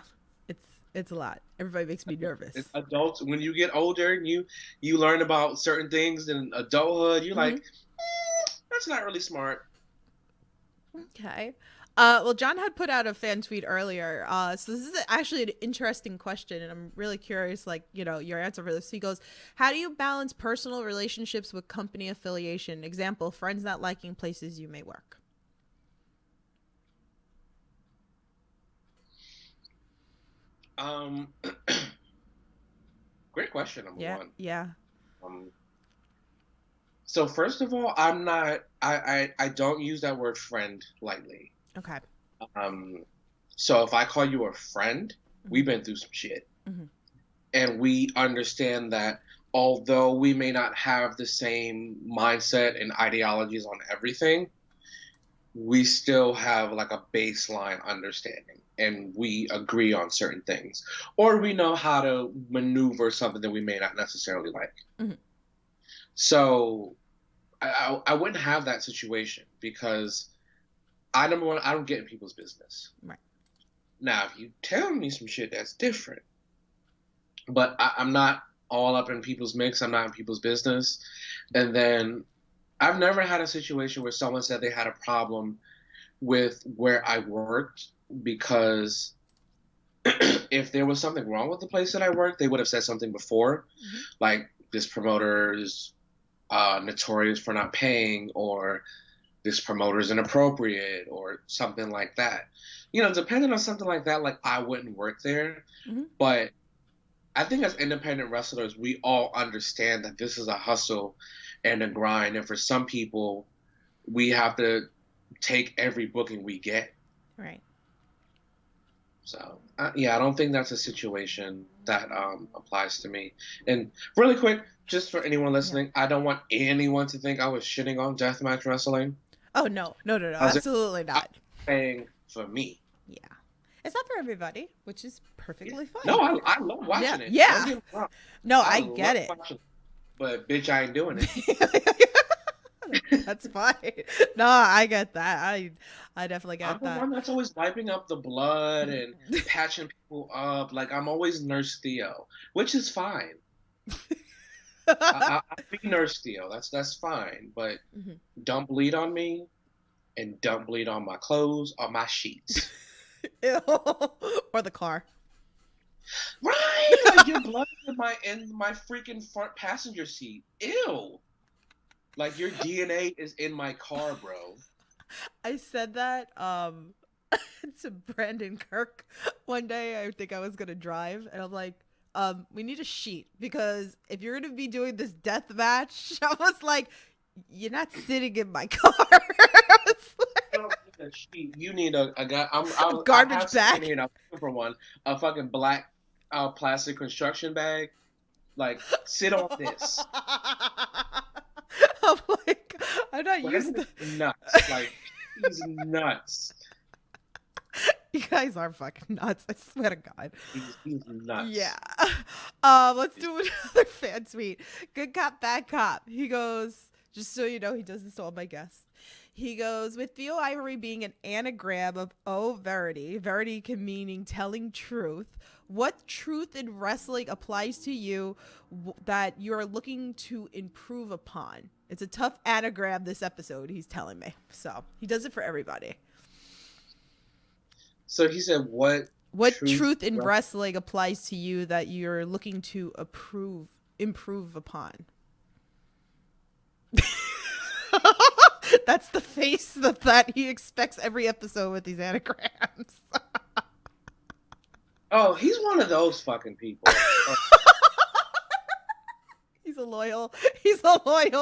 It's a lot. Everybody makes me nervous. It's adults, when you get older and you learn about certain things in adulthood, you're like, that's not really smart. Okay. Well, John had put out a fan tweet earlier. So this is actually an interesting question, and I'm really curious, like, your answer for this. He goes, how do you balance personal relationships with company affiliation? Example, friends not liking places you may work. Great question, number one. Yeah. So first of all, I don't use that word friend lightly. Okay. So if I call you a friend, we've been through some shit. And we understand that although we may not have the same mindset and ideologies on everything, we still have like a baseline understanding and we agree on certain things, or we know how to maneuver something that we may not necessarily like. So I wouldn't have that situation because number one, I don't get in people's business. Right. Now, if you tell me some shit, that's different. But I'm not all up in people's mix. I'm not in people's business. And then I've never had a situation where someone said they had a problem with where I worked because if there was something wrong with the place that I worked, they would have said something before. Like, this promoter is notorious for not paying, or this promoter's inappropriate, or something like that. You know, depending on something like that, like I wouldn't work there. Mm-hmm. But I think as independent wrestlers, we all understand that this is a hustle and a grind. And for some people, we have to take every booking we get. Right. So, yeah, I don't think that's a situation that applies to me. And really quick, just for anyone listening, I don't want anyone to think I was shitting on deathmatch wrestling. Oh, no, absolutely not. I'm saying for me. Yeah. It's not for everybody, which is perfectly fine. No, I love watching it. Yeah. Don't get me wrong. No, I get it. But bitch, I ain't doing it. That's fine. No, I get that. I definitely get I'm the that. one that's always wiping up the blood and patching people up. Like, I'm always Nurse Theo, which is fine. I'll be Nurse Theo. That's fine. But don't bleed on me, and don't bleed on my clothes or my sheets. Or the car. Right! Like, your blood in my freaking front passenger seat. Ew! Like, your DNA is in my car, bro. I said that to Brandon Kirk one day. I think I was gonna drive, and I'm like, we need a sheet, because if you're gonna be doing this death match, I was like, you're not sitting in my car. A sheet. You need a guy. Garbage bag. Here, I'm looking for one. A fucking black plastic construction bag. Like, sit on this. I'm like, I'm not used to. Nuts. Like, he's nuts. You guys are fucking nuts. I swear to God. He's nuts. Yeah. Let's do another fan tweet. Good cop, bad cop. He goes, just so you know, he does this to all my guests. He goes, with Theo Ivory being an anagram of verity can meaning telling truth. What truth in wrestling applies to you that you're looking to improve upon? It's a tough anagram this episode, he's telling me. So he does it for everybody. So he said, what truth in wrestling applies to you that you're looking to improve upon? That's the face that he expects every episode with these anagrams. Oh, he's one of those fucking people. He's a loyal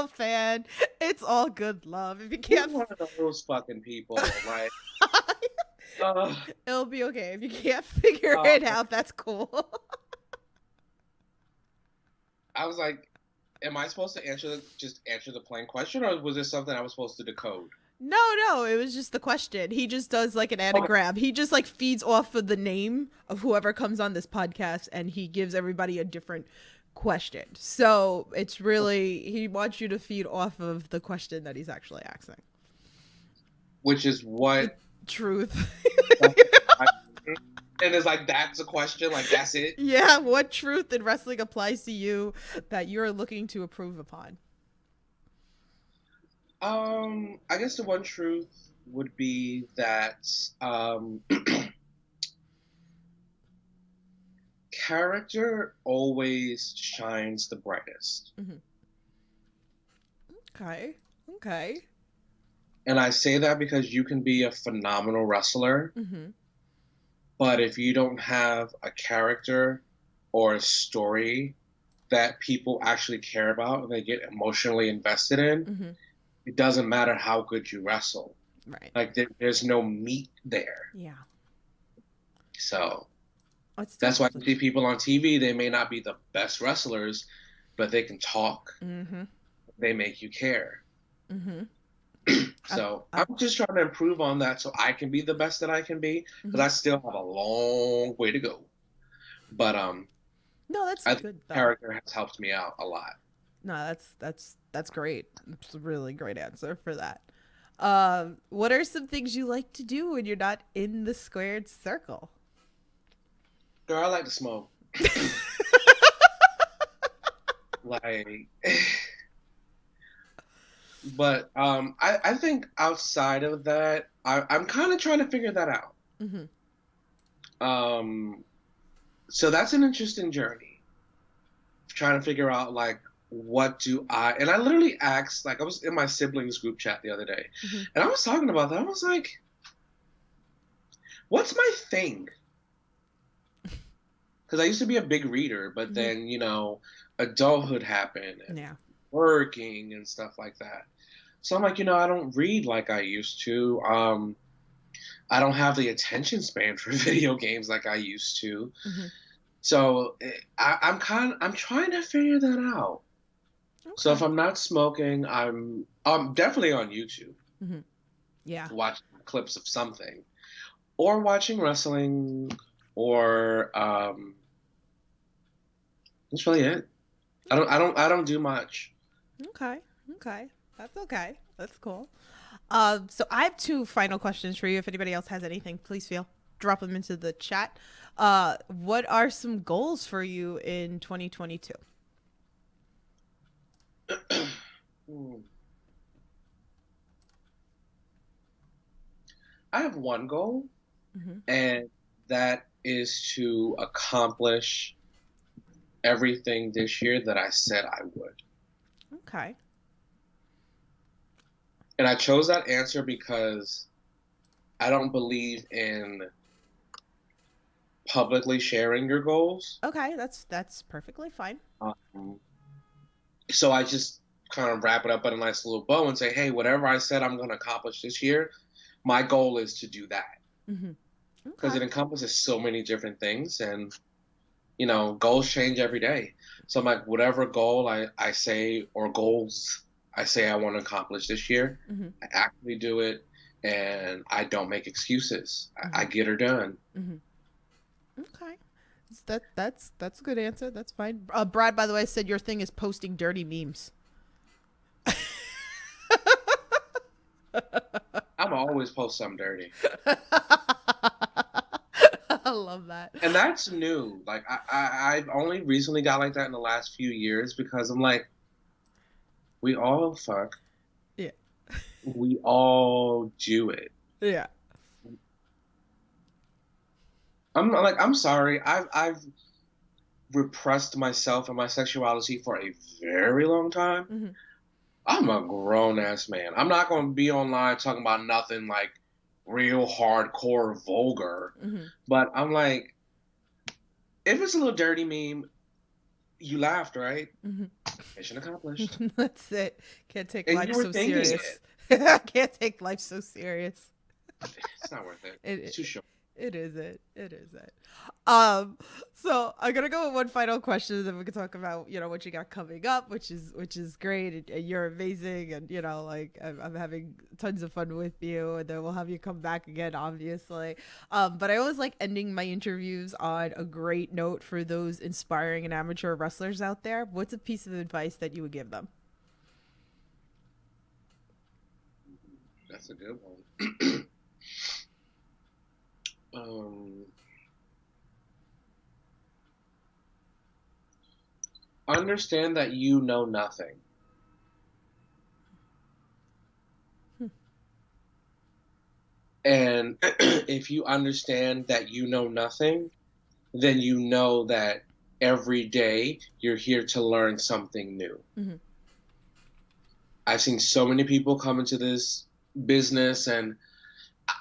fan. It's all good love. If you can't, he's one of those fucking people, right? It'll be okay. If you can't figure it out, that's cool. I was like, am I supposed to answer the plain question, or was this something I was supposed to decode? No, it was just the question. He just does like an anagram. He just like feeds off of the name of whoever comes on this podcast, and he gives everybody a different question. So it's really, he wants you to feed off of the question that he's actually asking. Which is what? Truth. And it's like, that's a question? Like, that's it? Yeah, what truth in wrestling applies to you that you're looking to improve upon? I guess the one truth would be that character always shines the brightest. Okay. And I say that because you can be a phenomenal wrestler, but if you don't have a character or a story that people actually care about and they get emotionally invested in, it doesn't matter how good you wrestle. Right. Like, there's no meat there. Yeah. So that's why you see people on TV, they may not be the best wrestlers, but they can talk. They make you care. So I'm just trying to improve on that so I can be the best that I can be, because I still have a long way to go. But no, that's I good. think character has helped me out a lot. No, that's great. It's a really great answer for that. What are some things you like to do when you're not in the squared circle? Girl, I like to smoke. But I think outside of that, I'm kind of trying to figure that out. So that's an interesting journey. Trying to figure out, like, what do I, and I literally asked, like, I was in my siblings group chat the other day, Mm-hmm. and I was talking about that. I was like, what's my thing? Because I used to be a big reader, but then, adulthood happened and Yeah. working and stuff like that. So I'm like, I don't read like I used to. I don't have the attention span for video games like I used to. Mm-hmm. So I'm trying to figure that out. So if Okay. I'm not smoking, I'm definitely on YouTube Mm-hmm. Yeah. watching clips of something, or watching wrestling, or that's really it. I don't do much. Okay. Okay. That's okay. That's cool. So I have two final questions for you. If anybody else has anything, please drop them into the chat. What are some goals for you in 2022? Hmm. I have one goal, Mm-hmm. and that is to accomplish everything this year that I said I would. Okay. And I chose that answer because I don't believe in publicly sharing your goals. Okay. That's perfectly fine. Um, so I just kind of wrap it up in a nice little bow and say, hey, whatever I said I'm going to accomplish this year, my goal is to do that. Mm-hmm. Because Okay. it encompasses so many different things, and goals change every day. So I'm like, whatever goal I say, or goals I say I want to accomplish this year, Mm-hmm. I actually do it, and I don't make excuses. Mm-hmm. I get her done. Mm-hmm. Okay. That's a good answer. That's fine. Brad, by the way, said your thing is posting dirty memes. I'm always post something dirty. I love that. And that's new. Like I've only recently got like that in the last few years, because I'm like, we all fuck. Yeah. We all do it. Yeah. I'm sorry. I've repressed myself and my sexuality for a very long time. Mm-hmm. I'm a grown ass man. I'm not going to be online talking about nothing like real hardcore vulgar. Mm-hmm. But I'm like, if it's a little dirty meme, you laughed, right? Mm-hmm. Mission accomplished. That's it. Can't take And life you were so thinking serious. Can't take life so serious. It's not worth it. It, It's too short. It isn't. It isn't. So I'm gonna go with one final question, and then we can talk about what you got coming up, which is great, and you're amazing, and like I'm having tons of fun with you, and then we'll have you come back again, obviously. But I always like ending my interviews on a great note for those inspiring and amateur wrestlers out there. What's a piece of advice that you would give them? That's a good one. Understand that you know nothing. And if you understand that you know nothing, then you know that every day you're here to learn something new. Mm-hmm. I've seen so many people come into this business, and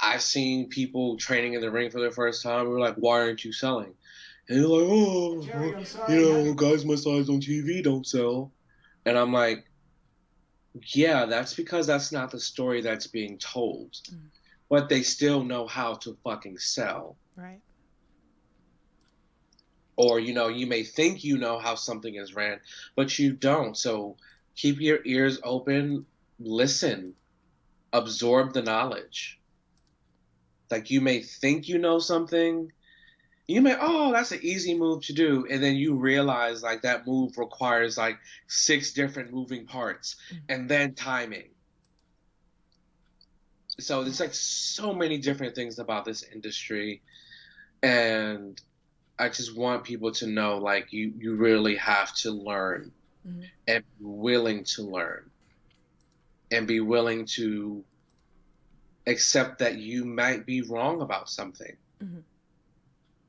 I've seen people training in the ring for the first time. We're like, why aren't you selling? And they're like, oh, Jerry, I'm sorry, guys my size on TV don't sell. And I'm like, yeah, that's because that's not the story that's being told. Mm. But they still know how to fucking sell. Right. Or, you may think you know how something is ran, but you don't. So keep your ears open, listen, absorb the knowledge. Like, you may think you know something, you may, oh, that's an easy move to do. And then you realize, like, that move requires, like, 6 different moving parts and then timing. So there's, like, so many different things about this industry. And I just want people to know, like, you really have to learn and be willing to learn and be willing to accept that you might be wrong about something. Mm-hmm.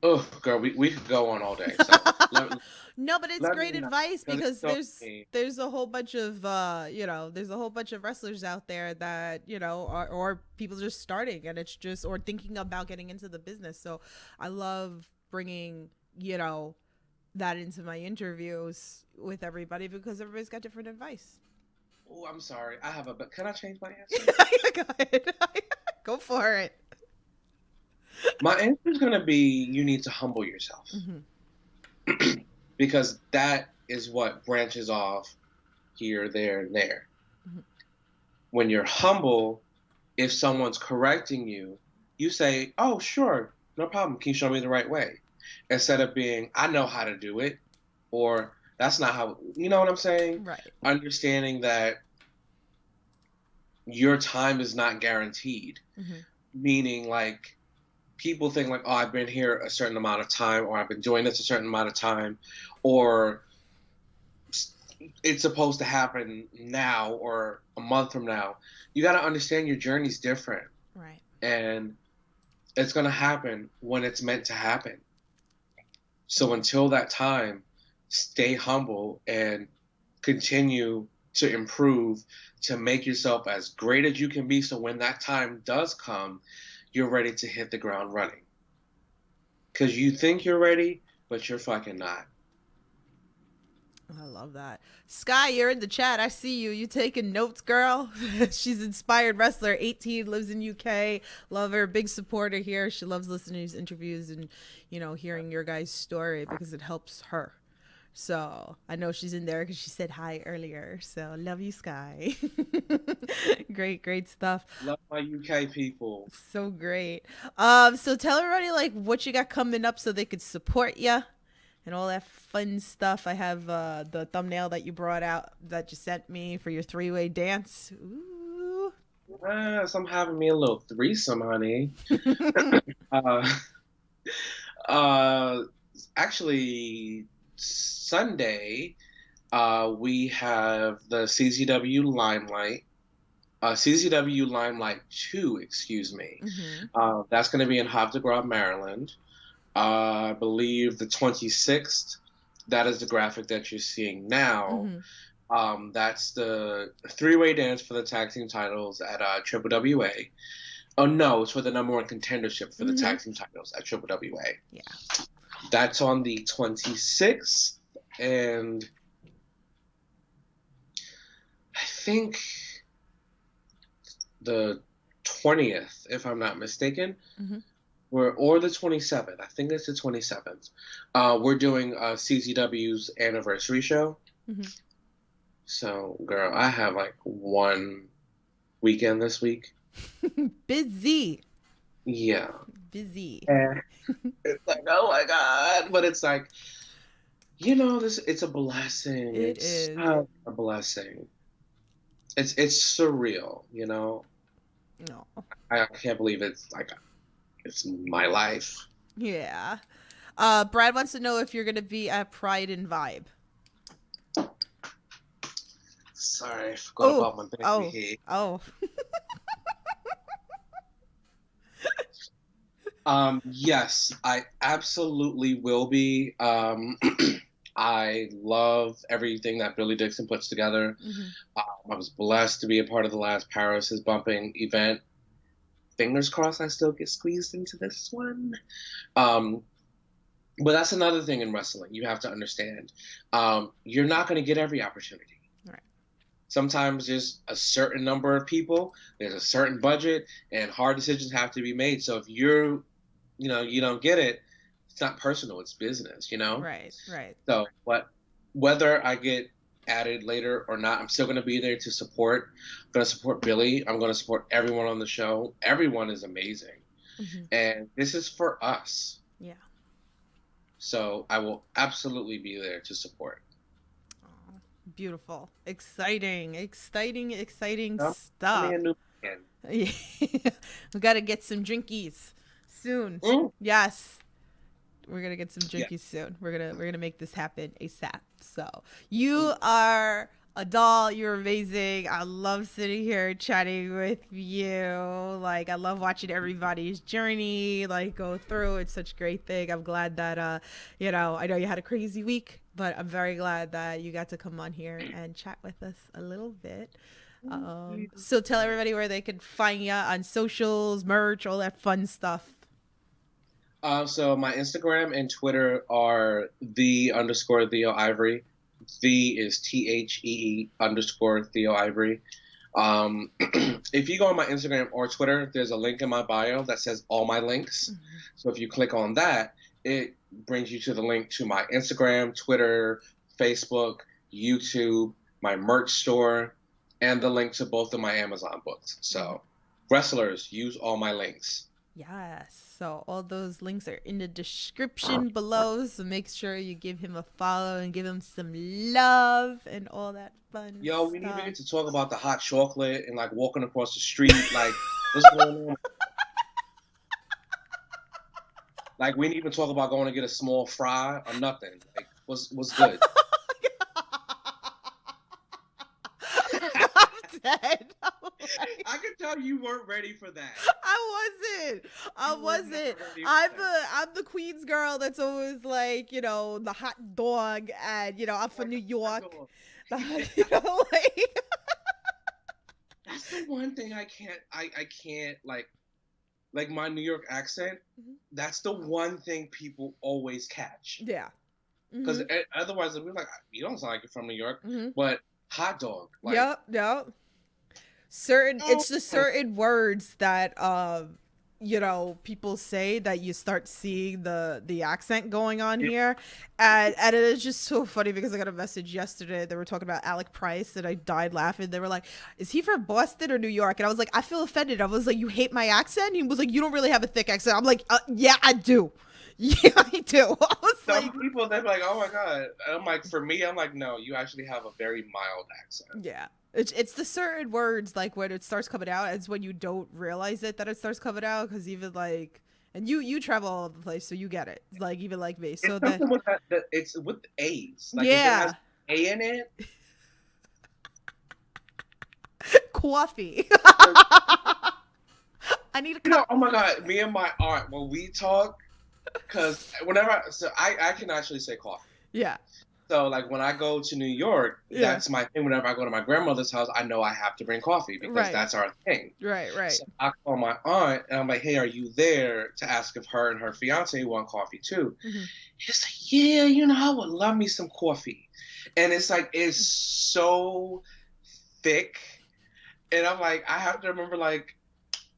Oh, girl, we could go on all day. So let, No, but it's let me great know. advice Because it's because so me. there's a whole bunch of there's a whole bunch of wrestlers out there that are, or people just starting, and it's just, or thinking about getting into the business. So I love bringing that into my interviews with everybody because everybody's got different advice. Oh, I'm sorry. I have a. But can I change my answer? Go ahead. Go for it. My answer is gonna be you need to humble yourself Hmm. because that is what branches off here, there, and there. Mhm. When you're humble, if someone's correcting you, you say, "Oh, sure, no problem. Can you show me the right way?" Instead of being, "I know how to do it," or "That's not how." You know what I'm saying? Right. Understanding that your time is not guaranteed, Hmm. meaning like people think like, "Oh, I've been here a certain amount of time," or "I've been doing this a certain amount of time," or it's supposed to happen now or a month from now. You got to understand your journey's different, Right. and it's going to happen when it's meant to happen. So until that time, stay humble and continue to improve to make yourself as great as you can be. So when that time does come, you're ready to hit the ground running. Because you think you're ready, but you're fucking not. I love that. Sky, you're in the chat. I see you. You taking notes, girl? She's inspired wrestler, 18, lives in UK. Love her. Big supporter here. She loves listening to these interviews and, hearing your guys' story because it helps her. So I know she's in there because she said hi earlier. So love you, Sky. Great stuff. Love my UK people. So great. So tell everybody like what you got coming up so they could support you and all that fun stuff. I have the thumbnail that you brought out that you sent me for your three-way dance. Ooh. Yes, I'm having me a little threesome, honey. Uh, uh, actually, Sunday, we have the CZW Limelight 2, excuse me. Mm-hmm. That's going to be in Havre de Grace, Maryland. I believe the 26th. That is the graphic that you're seeing now. Mm-hmm. That's the three-way dance for the tag team titles at Triple WA. Oh no, it's for the number one contendership for the Mm-hmm. tag team titles at Triple WA. Yeah. That's on the 26th, and I think the 20th, if I'm not mistaken. Mm-hmm. Or the 27th. I think it's the 27th. We're doing CZW's anniversary show. Mm-hmm. So, girl, I have like one weekend this week. Busy. Yeah. Busy. And it's like, oh my God. But it's like, it's a blessing. It It's is. such a blessing. It's surreal, No. I can't believe it's my life. Yeah. Brad wants to know if you're gonna be at Pride and Vibe. Sorry, I forgot about my baby here. Oh. Yes, I absolutely will be. I love everything that Billy Dixon puts together. Mm-hmm. I was blessed to be a part of the last Paris is Bumping event. Fingers crossed I still get squeezed into this one. But that's another thing in wrestling you have to understand. You're not going to get every opportunity. Right. Sometimes there's a certain number of people, there's a certain budget, and hard decisions have to be made. So if you don't get it, it's not personal, it's business, Right. So whether I get added later or not, I'm still going to be there to support. I'm going to support Billy. I'm going to support everyone on the show. Everyone is amazing. Mm-hmm. And this is for us. Yeah. So I will absolutely be there to support. Oh, beautiful. Exciting Oh, stuff. me a new man. We got to get some drinkies soon. Yes. We're gonna get some drinkies soon. We're gonna make this happen ASAP. So you are Adal, you're amazing. I love sitting here chatting with you. Like, I love watching everybody's journey, like, go through. It's such a great thing. I'm glad that, I know you had a crazy week, but I'm very glad that you got to come on here and chat with us a little bit. So tell everybody where they can find you on socials, merch, all that fun stuff. So my Instagram and Twitter are _Theo Ivory. The is THEE_Theo Ivory. If you go on my Instagram or Twitter, there's a link in my bio that says all my links. Mm-hmm. So if you click on that, it brings you to the link to my Instagram, Twitter, Facebook, YouTube, my merch store, and the link to both of my Amazon books. So wrestlers, use all my links. Yes. So all those links are in the description below. So make sure you give him a follow and give him some love and all that fun Yo, we stuff. need to get to talk about the hot chocolate and like walking across the street. Like, what's going on? Like, we didn't even talk about going to get a small fry or nothing. Like, what's good? I'm dead. I can tell you weren't ready for that. I wasn't. I'm the Queens girl that's always like, the hot dog, and I'm from New York. Like that's the one thing I can't like my New York accent. Mm-hmm. That's the one thing people always catch. Yeah. Because otherwise they'll be like, you don't sound like you're from New York. Mm-hmm. But hot dog. Like, yep. It's the certain words that people say that you start seeing the accent going on here, and it is just so funny because I got a message yesterday. They were talking about Alec Price, and I died laughing. They were like, "Is he from Boston or New York?" And I was like, "I feel offended." I was like, "You hate my accent?" He was like, "You don't really have a thick accent." I'm like, "Yeah, I do." Yeah, I do. I was Some people, they're like, "Oh my god." I'm like, for me, I'm like, no, you actually have a very mild accent. Yeah. It's the certain words, like when it starts coming out, it's when you don't realize it that it starts coming out, because even like, and you travel all over the place, so you get it, like even like me. So it's with that it's with A's. Like, yeah, if it has A in it. Coffee. I need a cup. Oh my god, me and my aunt, when we talk, because I can actually say coffee. Yeah. So, like, when I go to New York, that's my thing. Whenever I go to my grandmother's house, I know I have to bring coffee because that's our thing. Right. So I call my aunt, and I'm like, hey, are you there, to ask if her and her fiance want coffee, too. Mm-hmm. She's like, yeah, I would love me some coffee. And it's like, it's so thick. And I'm like, I have to remember, like,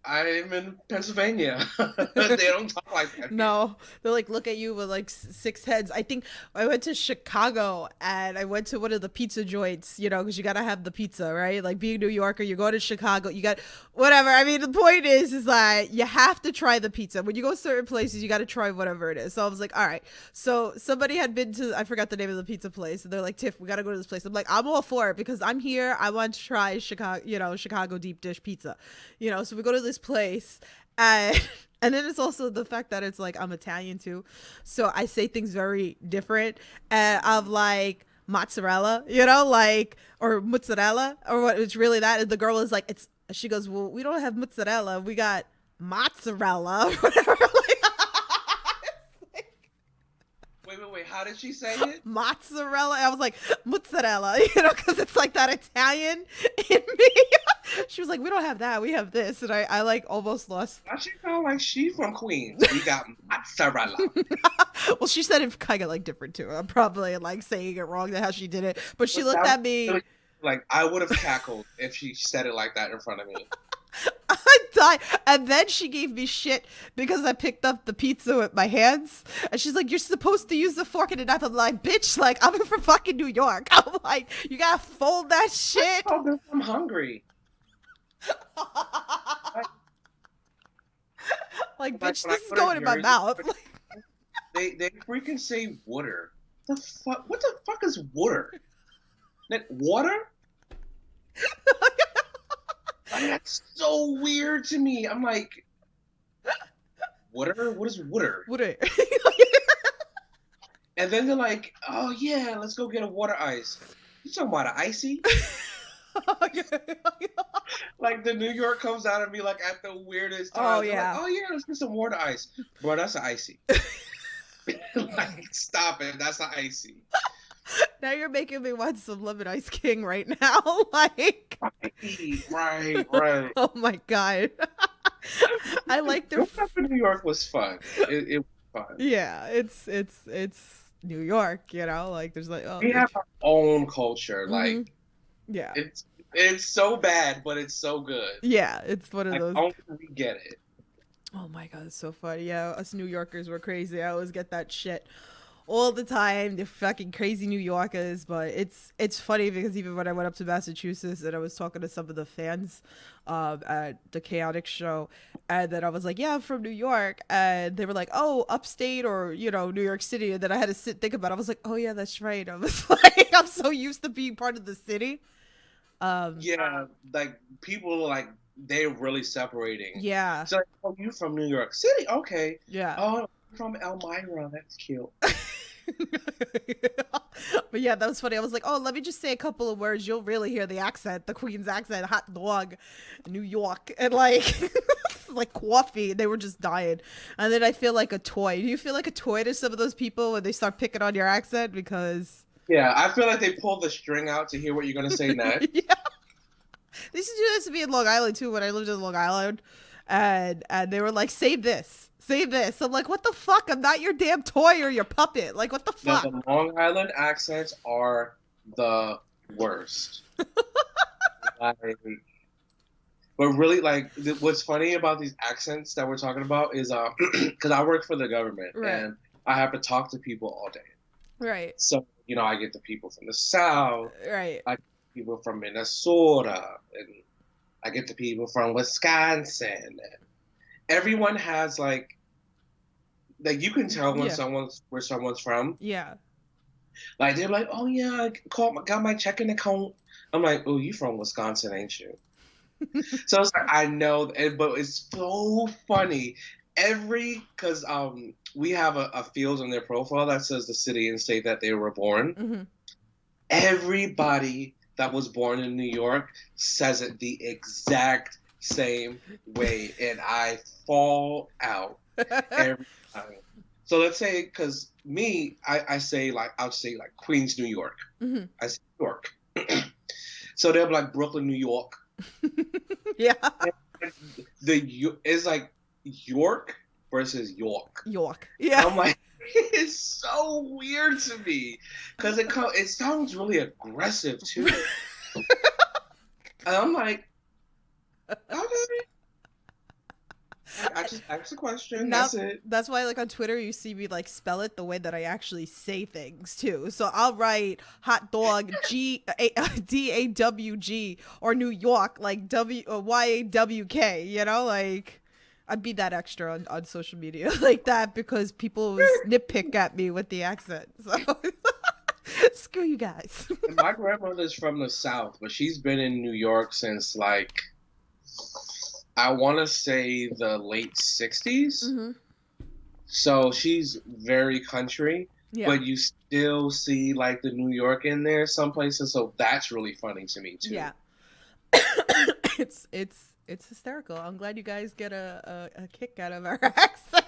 I'm in Pennsylvania. They don't talk like that. No, they like look at you with like six heads. I think I went to Chicago and I went to one of the pizza joints, because you gotta have the pizza, right? Like, being a New Yorker, you go to Chicago, you got whatever. I mean, the point is like you have to try the pizza. When you go to certain places, you got to try whatever it is. So I was like, all right. So somebody had been to, I forgot the name of the pizza place, and they're like, Tiff, we got to go to this place. I'm like, I'm all for it because I'm here. I want to try Chicago deep dish pizza. So we go to this place, and then it's also the fact that it's like I'm Italian too, so I say things very different, and I'm like mozzarella, or mozzarella, or what it's really that, and the girl is like, she goes, well, we don't have mozzarella, we got mozzarella. Whatever. Wait, how did she say it? Mozzarella. I was like, mozzarella, because it's like that Italian in me. She was like, we don't have that, we have this. And I like almost lost. I should sound like she from Queens. We got mozzarella. Well, she said it kind of like different too. I'm probably like saying it wrong, how she did it. But she looked at me. Like, I would have cackled if she said it like that in front of me. I died. And then she gave me shit because I picked up the pizza with my hands, and she's like, you're supposed to use the fork and the knife. I'm like, bitch, like, I'm from fucking New York. I'm like, you gotta fold that shit. I'm hungry. Like, bitch, this is going in my mouth. They freaking say water. What the fuck is water? Water? That's so weird to me. I'm like, water? What is water? Water. And then they're like, oh yeah, let's go get a water ice. You talking about an icy? Like the New York comes out and be like at the weirdest times. Oh They're yeah. like, oh yeah, let's get some water ice. Bro, that's an icy. Like, stop it. That's an icy. Now you're making me want some lemon ice king right now. Like, Right. oh my god. I like their. Growing up in New York was fun. It was fun. Yeah, it's New York, you know. Like, there's like, oh, We have our own culture. Like, yeah, it's so bad, but it's so good. yeah, it's one of Like, those. only we get it. Oh my god, it's so funny. Yeah, us New Yorkers were crazy. I always get that shit all the time. They're fucking crazy New Yorkers, but it's funny because even when I went up to Massachusetts and I was talking to some of the fans at the Chaotic show, and then I was like, yeah, I'm from New York, and they were like, oh, upstate or, you know, New York City, and then I had to think about it. I was like, oh yeah, that's right. I was like, I'm so used to being part of the city. Yeah, like people like they're really separating. Yeah. So like, oh, you from New York City? Okay. Yeah. Oh, I'm from Elmira. That's cute. But yeah, that was funny. I was like, oh, let me just say a couple of words. You'll really hear the accent, the Queen's accent, hot dog, New York, and like like coffee. They were just dying. And then I feel like a toy. Do you feel like a toy to some of those people when they start picking on your accent? Because Yeah, I feel like they pulled the string out to hear what you're gonna say next. yeah. They used to do this to me in Long Island too when I lived in Long Island, and they were like, "Save this, save this." I'm like, "What the fuck? I'm not your damn toy or your puppet. Like, what the No, fuck?" the Long Island accents are the worst. Like, but really, like, what's funny about these accents that we're talking about is, because I work for the government Right. and I have to talk to people all day. Right, So, you know, I get the people from the South, right, people from Minnesota, and I get the people from Wisconsin. And everyone has like you can tell when Yeah. where someone's from. yeah, Like they're like, oh yeah, got my checking account. I'm like, oh, you from Wisconsin, ain't you? So it's like I know, but it's so funny. Because we have a field in their profile that says the city and state that they were born. hmm Everybody that was born in New York says it the exact same way, and I fall out every time. So let's say, because me, I say like I'll say like Queens, New York. hmm I say New York. So they'll be like Brooklyn, New York. yeah, It's like York versus York. York, yeah. I'm like, it's so weird to me because it sounds really aggressive too. And I'm like, okay. I just asked a question. Now, That's it. that's why, like, on Twitter, you see me like spell it the way that I actually say things too. So I'll write hot dog DAWG or New York like YAWK. You know, like I'd be that extra on social media like that because people nitpick at me with the accent. So screw you guys. And my grandmother's from the South, but she's been in New York since like I want to say the late 60s. hmm So she's very country, Yeah. but you still see like the New York in there some places. So that's really funny to me too. Yeah. It's hysterical. I'm glad you guys get a kick out of our accent.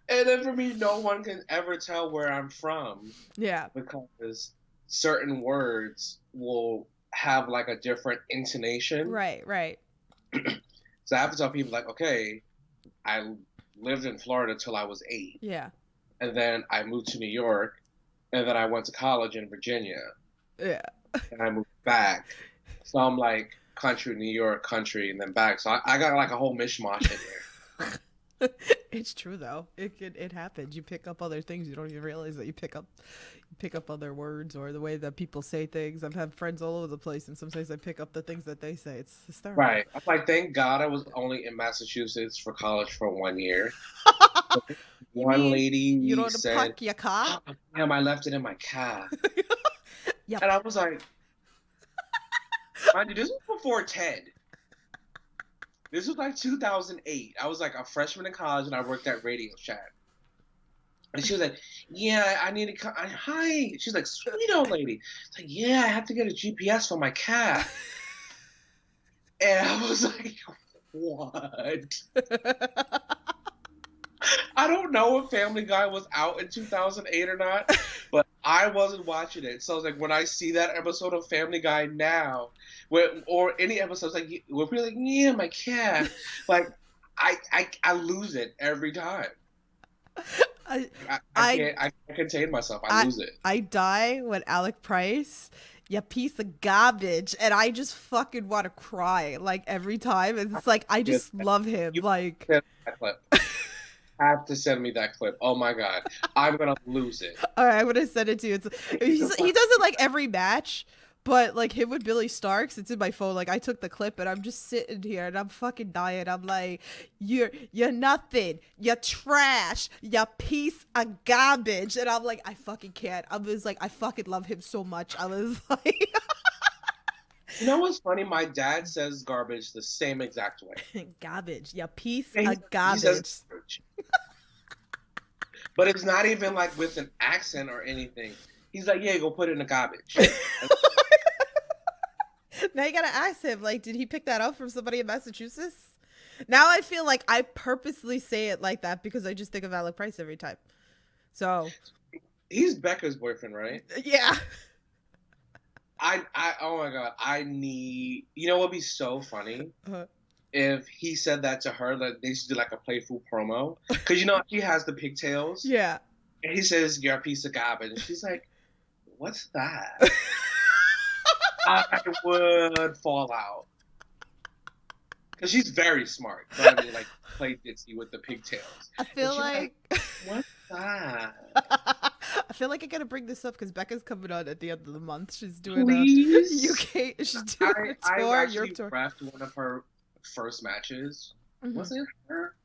And then for me, no one can ever tell where I'm from Yeah. because certain words will have like a different intonation. Right, right. So I have to tell people like, okay, I lived in Florida till I was 8. Yeah. And then I moved to New York. And then I went to college in Virginia. Yeah. And I moved back. So I'm like country, New York, country, and then back. So I got like a whole mishmash in there. It's true though. It happens. You pick up other things. You don't even realize that you pick up other words or the way that people say things. I've had friends all over the place, and sometimes I pick up the things that they say. It's hysterical. Right. I'm like, thank God I was only in Massachusetts for college for 1 year. You One mean lady you don't said, park your car? oh, damn, I left it in my car. Yep. And I was like, mind you, this was before TED. This was like 2008. I was like a freshman in college and I worked at Radio Shack. And she was like, yeah, I need to come. Hi. She's like, sweet old lady. It's like, yeah, I have to get a GPS for my cat. And I was like, what? I don't know if Family Guy was out in 2008 or not, but I wasn't watching it. So I was like, when I see that episode of Family Guy now, or any episodes, like, we're really like, yeah, my cat. Like, I lose it every time. I can't contain myself. I lose it. I die when Alec Price, you piece of garbage, and I just fucking want to cry like every time. And it's like I just love him. Like, that clip. Have to send me that clip. Oh my god, I'm gonna lose it. All right, I'm gonna send it to you. He does it like every match. But like him with Billy Starks, it's in my phone. Like I took the clip and I'm just sitting here and I'm fucking dying. I'm like, you're nothing. You're trash. You piece of garbage. And I'm like, I fucking can't. I was like, I fucking love him so much. I was like, you know what's funny? My dad says garbage the same exact way. Garbage. You piece of garbage. He says garbage. But it's not even like with an accent or anything. He's like, yeah, go put it in the garbage. Now you gotta ask him, like, did he pick that up from somebody in Massachusetts? Now I feel like I purposely say it like that because I just think of Alec Price every time. So he's Becca's boyfriend, right? Yeah. I oh my god, you know what'd be so funny? If he said that to her, that they should do like a playful promo. Because you know she has the pigtails. Yeah. And he says, you're a piece of garbage. And she's like, what's that? I would fall out. Because she's very smart. So I mean, like, play ditzy with the pigtails. I feel like... What's that? I feel like I gotta bring this up because Becca's coming on at the end of the month. She's doing Please? a UK... She's doing a tour, I Europe tour. I refed one of her first matches. Mm-hmm. Was it her?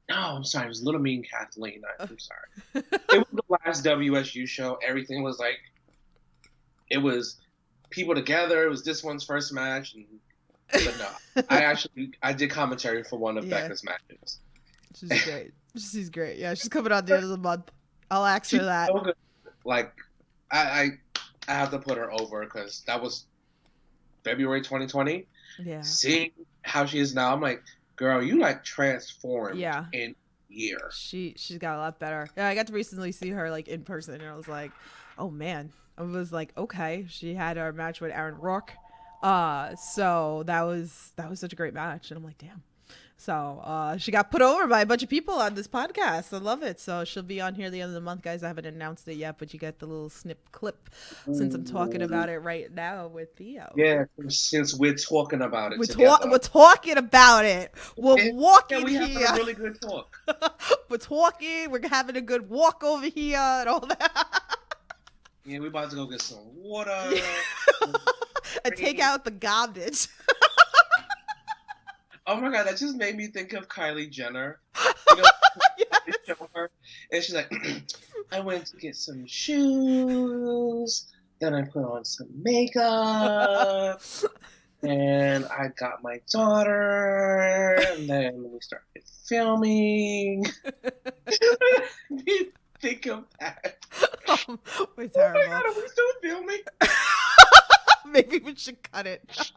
No, I'm sorry. It was Little Mean Kathleen. I'm sorry. It was the last WSU show. Everything was like... It was... people together. It was this one's first match, but no, I did commentary for one of Becca's matches. She's great. She's great. Yeah, she's coming out the end of the month. I'll ask her that. So good. Like, I have to put her over because that was February 2020. Yeah. Seeing how she is now, I'm like, girl, you like transformed. Yeah. In a year. She's got a lot better. Yeah, I got to recently see her like in person, and I was like, oh man. I was like, okay. She had her match with Aaron Rourke. So that was such a great match. And I'm like, damn. So she got put over by a bunch of people on this podcast. I love it. So she'll be on here the end of the month, guys. I haven't announced it yet, but you get the little snip clip since I'm talking about it right now with Theo. Yeah, since we're talking about it we're talking about it. We're walking we here. Having a really good talk. We're talking. We're having a good walk over here and all that. Yeah, we about to go get some water. And take out the garbage. Oh my god, that just made me think of Kylie Jenner. You know, yes. Her, and she's like, I went to get some shoes, then I put on some makeup, and I got my daughter, and then we started filming. Think of that. We're terrible. Oh my god, are we still filming? Maybe we should cut it.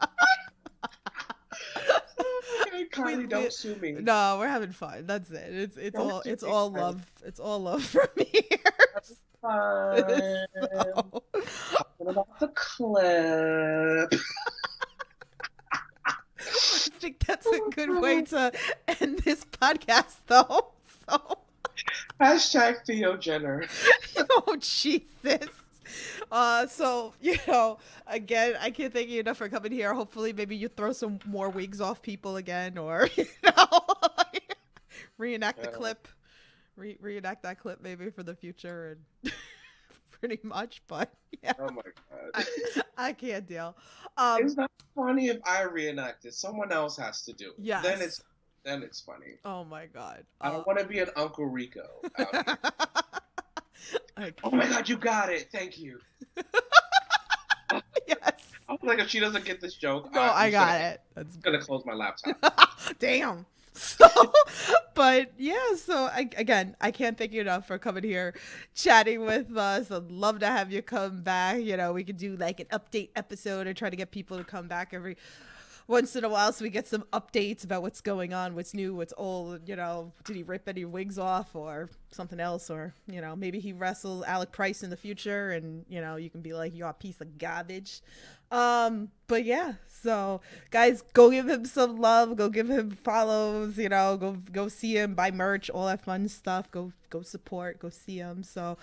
Okay, Kylie, don't sue me. No, we're having fun. That's it. It's all love. It's all love from here. That's fun. So. Talking about the clip. I think that's a good way to end this podcast, though. So. Hashtag Theo Jenner. Oh, Jesus. So, again, I can't thank you enough for coming here. Hopefully, maybe you throw some more wigs off people again, or, reenact the clip. Reenact that clip maybe for the future, and pretty much, but yeah. Oh my god. I can't deal. It's not funny if I reenact it. Someone else has to do it. Yes. Then it's funny. Oh my god. I don't want to be an Uncle Rico out here. Okay. Oh my god, you got it. Thank you. Yes. I was like, if she doesn't get this joke, no, I got it. That's gonna close my laptop. Damn. So, but yeah, so again, I can't thank you enough for coming here, chatting with us. I'd love to have you come back. You know, we could do like an update episode or try to get people to come back every once in a while so we get some updates about what's going on, what's new, what's old. You know, did he rip any wigs off or something else? Or, you know, maybe he wrestles Alec Price in the future and, you know, you can be like, you're a piece of garbage. But yeah, so guys, go give him some love, go give him follows, you know, go see him, buy merch, all that fun stuff, go support, go see him. So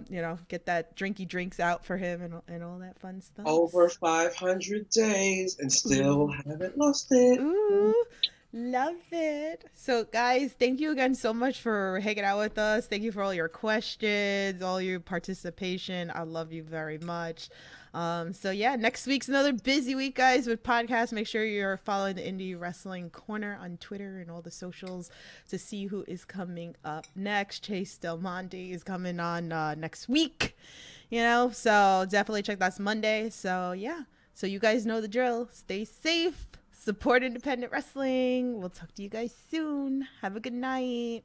you know, get that drinky drinks out for him and all that fun stuff. Over 500 days and still haven't lost it. Ooh, love it. So guys, thank you again so much for hanging out with us. Thank you for all your questions, all your participation. I love you very much. So yeah, next week's another busy week, guys, with podcasts. Make sure you're following the Indie Wrestling Corner on Twitter and all the socials to see who is coming up next. Chase Del Monte is coming on next week, you know, so definitely check that's Monday. So yeah, so you guys know the drill. Stay safe, support independent wrestling. We'll talk to you guys soon. Have a good night.